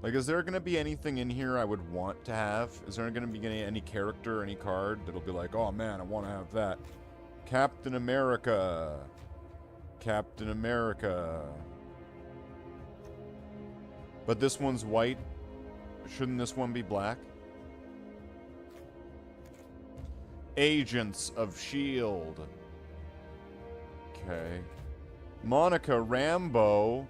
Like, is there going to be anything in here I would want to have? Is there going to be any character, any card that'll be like, oh man, I want to have that. Captain America. Captain America. But this one's white. Shouldn't this one be black? Agents of S.H.I.E.L.D. Okay. Monica Rambeau.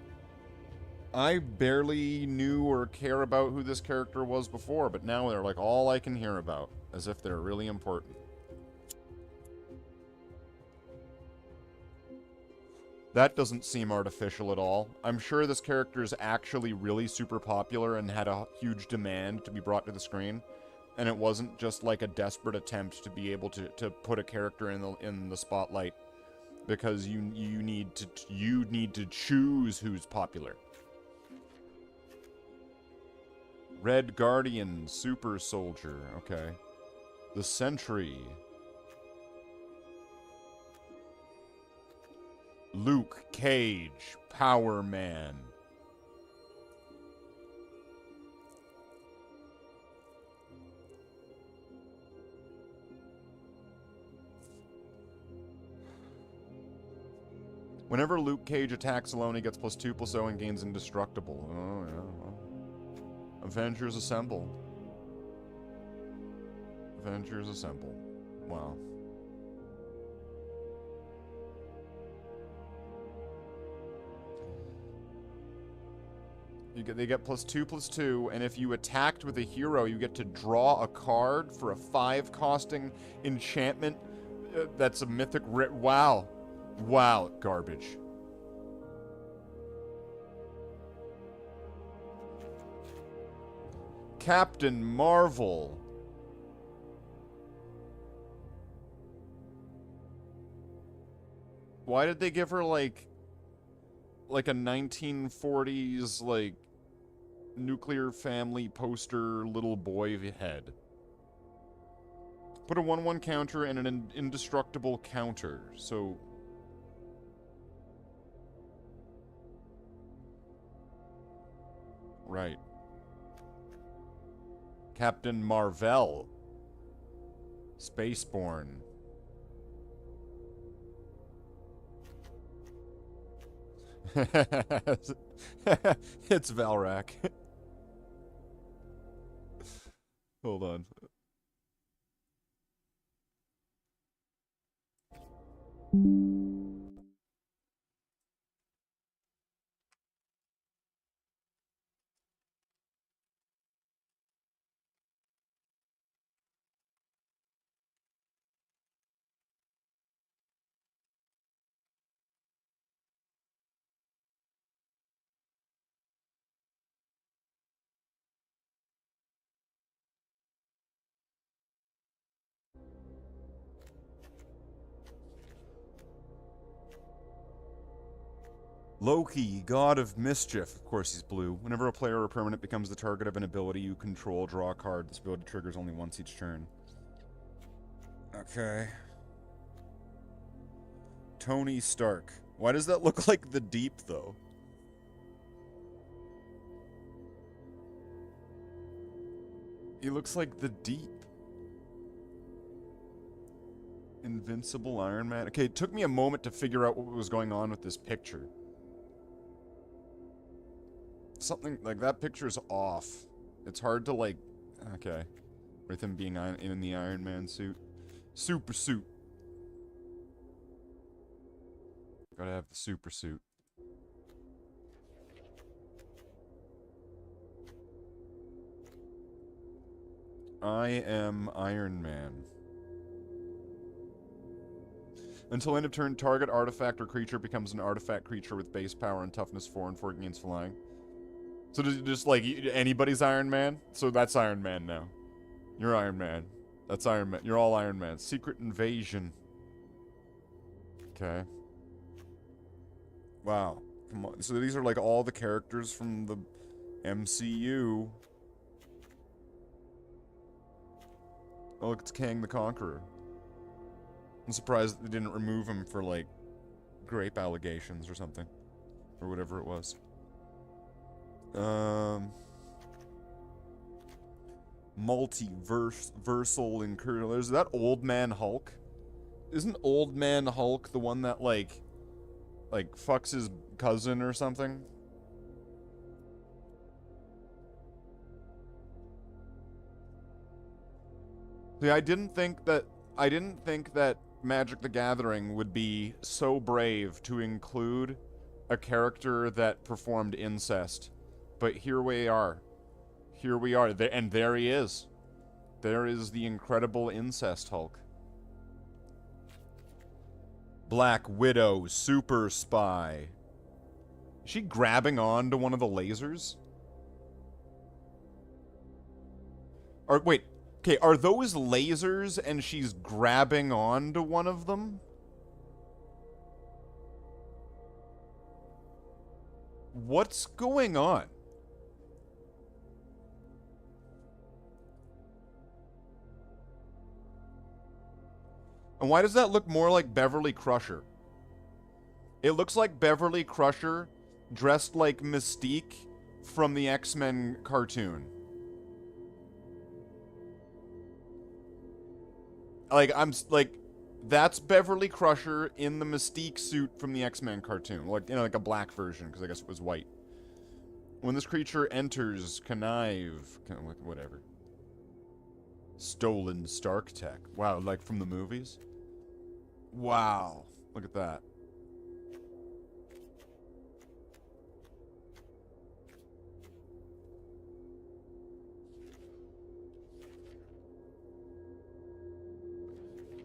I barely knew or care about who this character was before, but now they're like all I can hear about, as if they're really important. That doesn't seem artificial at all. I'm sure this character is actually really super popular and had a huge demand to be brought to the screen, and it wasn't just like a desperate attempt to be able to put a character in the spotlight because you need to choose who's popular. Red Guardian, Super Soldier, okay. The Sentry. Luke Cage, Power Man. Whenever Luke Cage attacks alone, he gets +2/+0 and gains indestructible. Oh, yeah, well. Avengers Assemble. Avengers Assemble. Wow. They get +2/+2, and if you attacked with a hero, you get to draw a card for a 5-costing enchantment. That's a mythic. Wow. Wow, garbage. Captain Marvel. Why did they give her like a 1940s like nuclear family poster little boy head? Put a 1/1 counter and an indestructible counter. So right. Captain Marvel. Spaceborne. It's Valrak. Hold on. Loki, God of Mischief. Of course he's blue. Whenever a player or permanent becomes the target of an ability you control, draw a card. This ability triggers only once each turn. Okay. Tony Stark. Why does that look like the Deep, though? He looks like the Deep. Invincible Iron Man. Okay, it took me a moment to figure out what was going on with this picture. Something, like, that picture's off. It's hard to, like... Okay. With him being in the Iron Man suit. Super suit. Gotta have the super suit. I am Iron Man. Until end of turn, target artifact or creature becomes an artifact creature with base power and toughness 4 and 4 against flying. So just like anybody's Iron Man? So that's Iron Man now. You're Iron Man. That's Iron Man. You're all Iron Man. Secret Invasion. Okay. Wow. Come on. So these are like all the characters from the MCU. Oh, look, it's Kang the Conqueror. I'm surprised they didn't remove him for, like, grape allegations or something. Or whatever it was. Multiversal incursion. There's that Old Man Hulk. Isn't Old Man Hulk the one that, like, fucks his cousin or something? See, I didn't think that Magic the Gathering would be so brave to include a character that performed incest. But here we are. Here we are. And there he is. There is the incredible incest Hulk. Black Widow, Super Spy. Is she grabbing on to one of the lasers? Or, wait. Okay, are those lasers and she's grabbing on to one of them? What's going on? And why does that look more like Beverly Crusher? It looks like Beverly Crusher dressed like Mystique from the X-Men cartoon. Like, that's Beverly Crusher in the Mystique suit from the X-Men cartoon. Like, you know, like a black version, because I guess it was white. When this creature enters, connive, whatever. Stolen Stark tech. Wow, like from the movies? Wow. Look at that.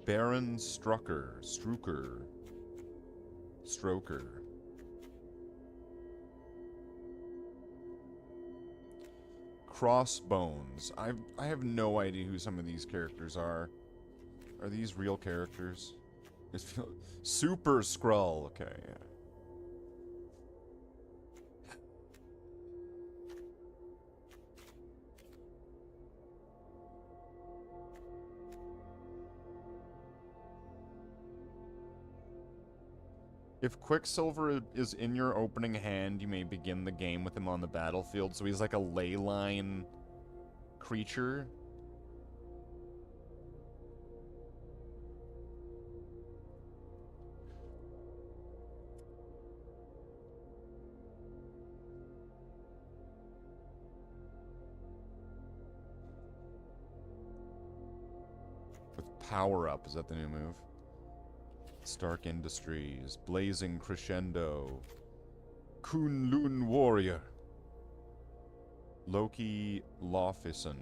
Baron Strucker. Stroker. Crossbones. I have no idea who some of these characters are. Are these real characters? Super Skrull. Okay, yeah. If Quicksilver is in your opening hand, you may begin the game with him on the battlefield. So he's like a ley line creature. With Power Up, is that the new move? Stark Industries, Blazing Crescendo, Kunlun Warrior, Loki Lawfison.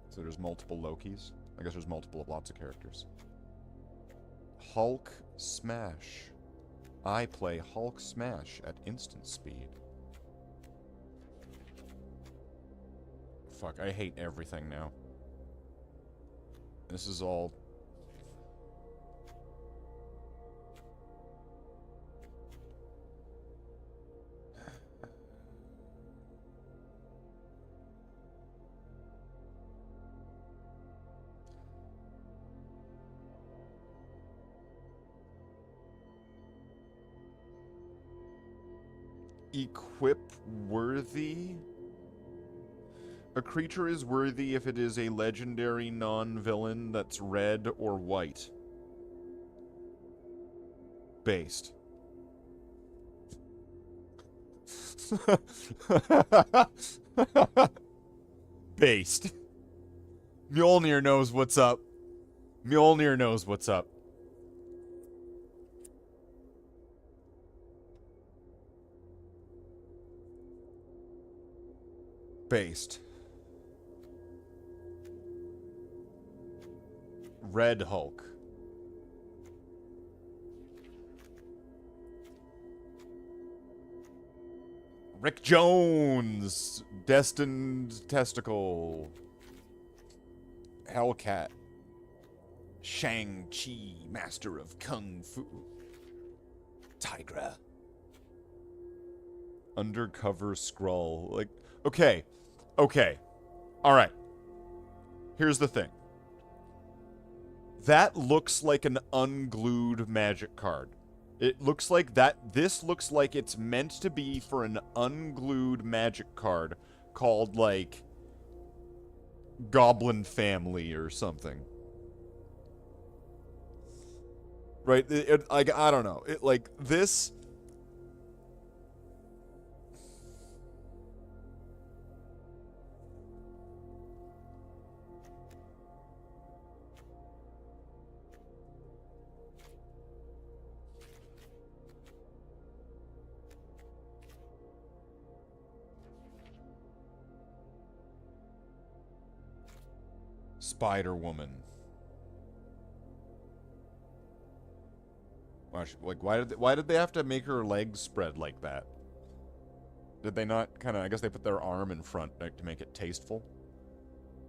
So there's multiple Lokis. I guess there's lots of characters. Hulk Smash. I play Hulk Smash at instant speed. Fuck, I hate everything now. This is all... Equip worthy? A creature is worthy if it is a legendary non-villain that's red or white. Based. Based. Mjolnir knows what's up. Mjolnir knows what's up. Based. Red Hulk. Rick Jones. Destined Testicle. Hellcat. Shang-Chi, Master of Kung Fu. Tigra. Undercover Skrull. Like, okay. Okay. Alright. Here's the thing. That looks like an unglued magic card. It looks like that. This looks like it's meant to be for an unglued magic card called, like, Goblin Family or something. Right? Like, I don't know. It, like, this. Spider-Woman. Like, why did they have to make her legs spread like that? Did they not kind of? I guess they put their arm in front, like, to make it tasteful.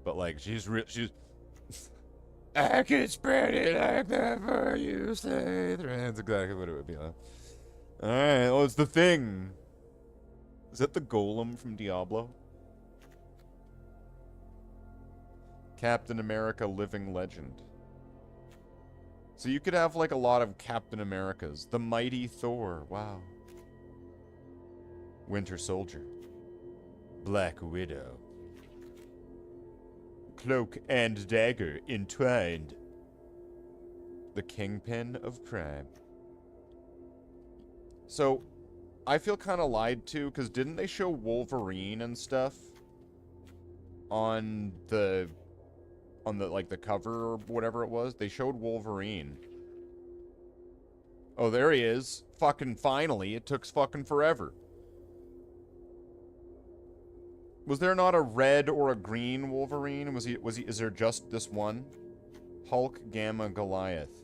But like, she's. I can spread it like that for you, Slathe. That's exactly what it would be like. All right, well, it's the Thing. Is that the Golem from Diablo? Captain America Living Legend. So you could have, like, a lot of Captain Americas. The Mighty Thor. Wow. Winter Soldier. Black Widow. Cloak and Dagger entwined. The Kingpin of Crime. So, I feel kind of lied to, because didn't they show Wolverine and stuff on the like the cover or whatever it was? They showed Wolverine. Oh, there he is. Fucking finally. It took fucking forever. Was there not a red or a green Wolverine? Is there just this one? Hulk, Gamma, Goliath.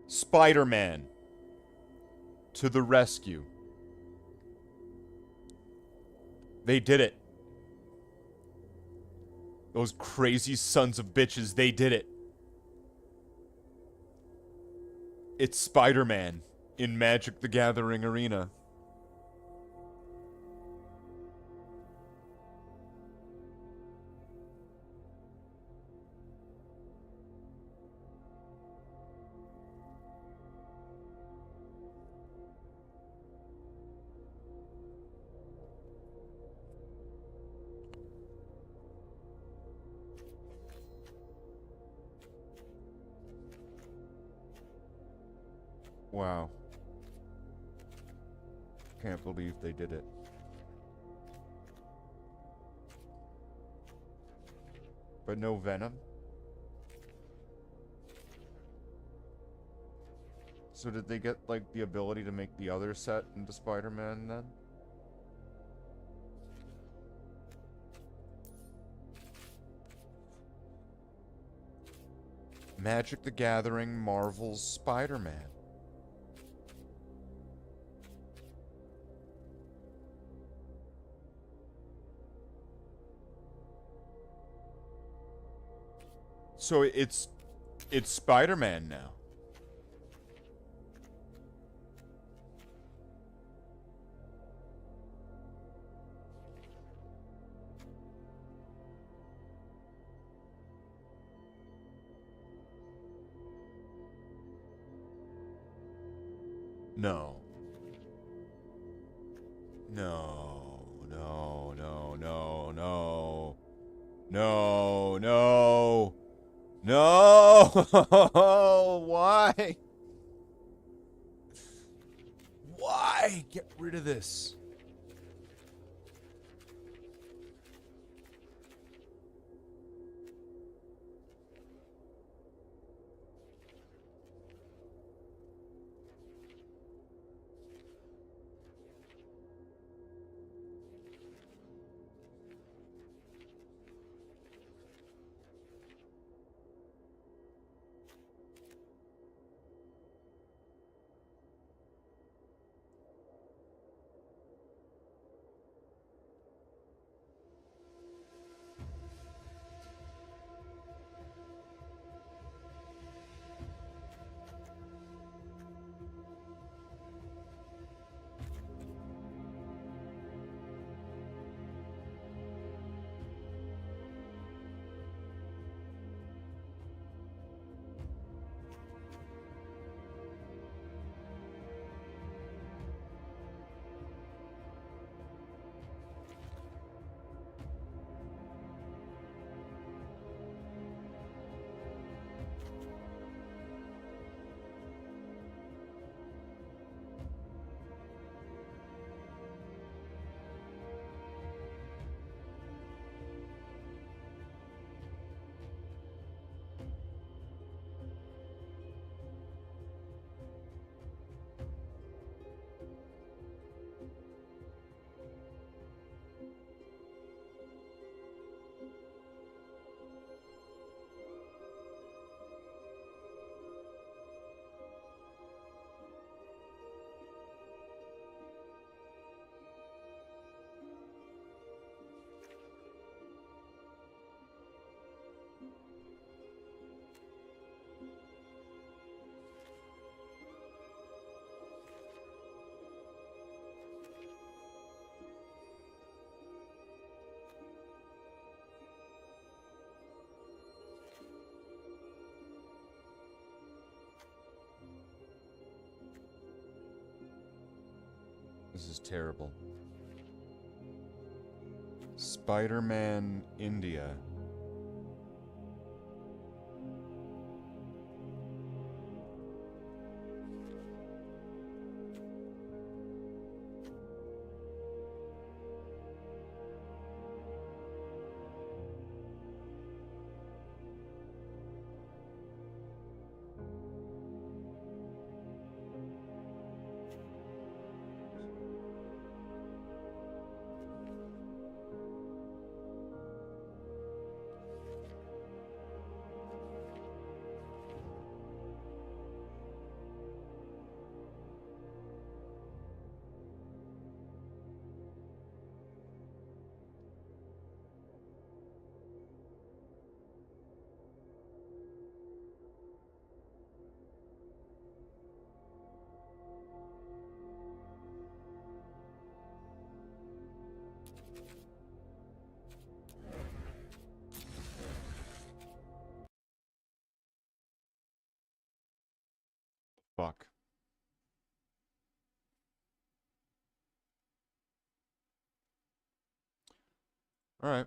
Spider-Man. To the rescue. They did it. Those crazy sons of bitches, they did it. It's Spider-Man in Magic the Gathering Arena. Wow. Can't believe they did it. But no Venom? So did they get, like, the ability to make the other set into Spider-Man then? Magic the Gathering Marvel's Spider-Man. So it's Spider-Man now. No. No, no, no, no, no. No, no. No! Why? Why? Get rid of this. This is terrible. Spider-Man India. Fuck. Alright.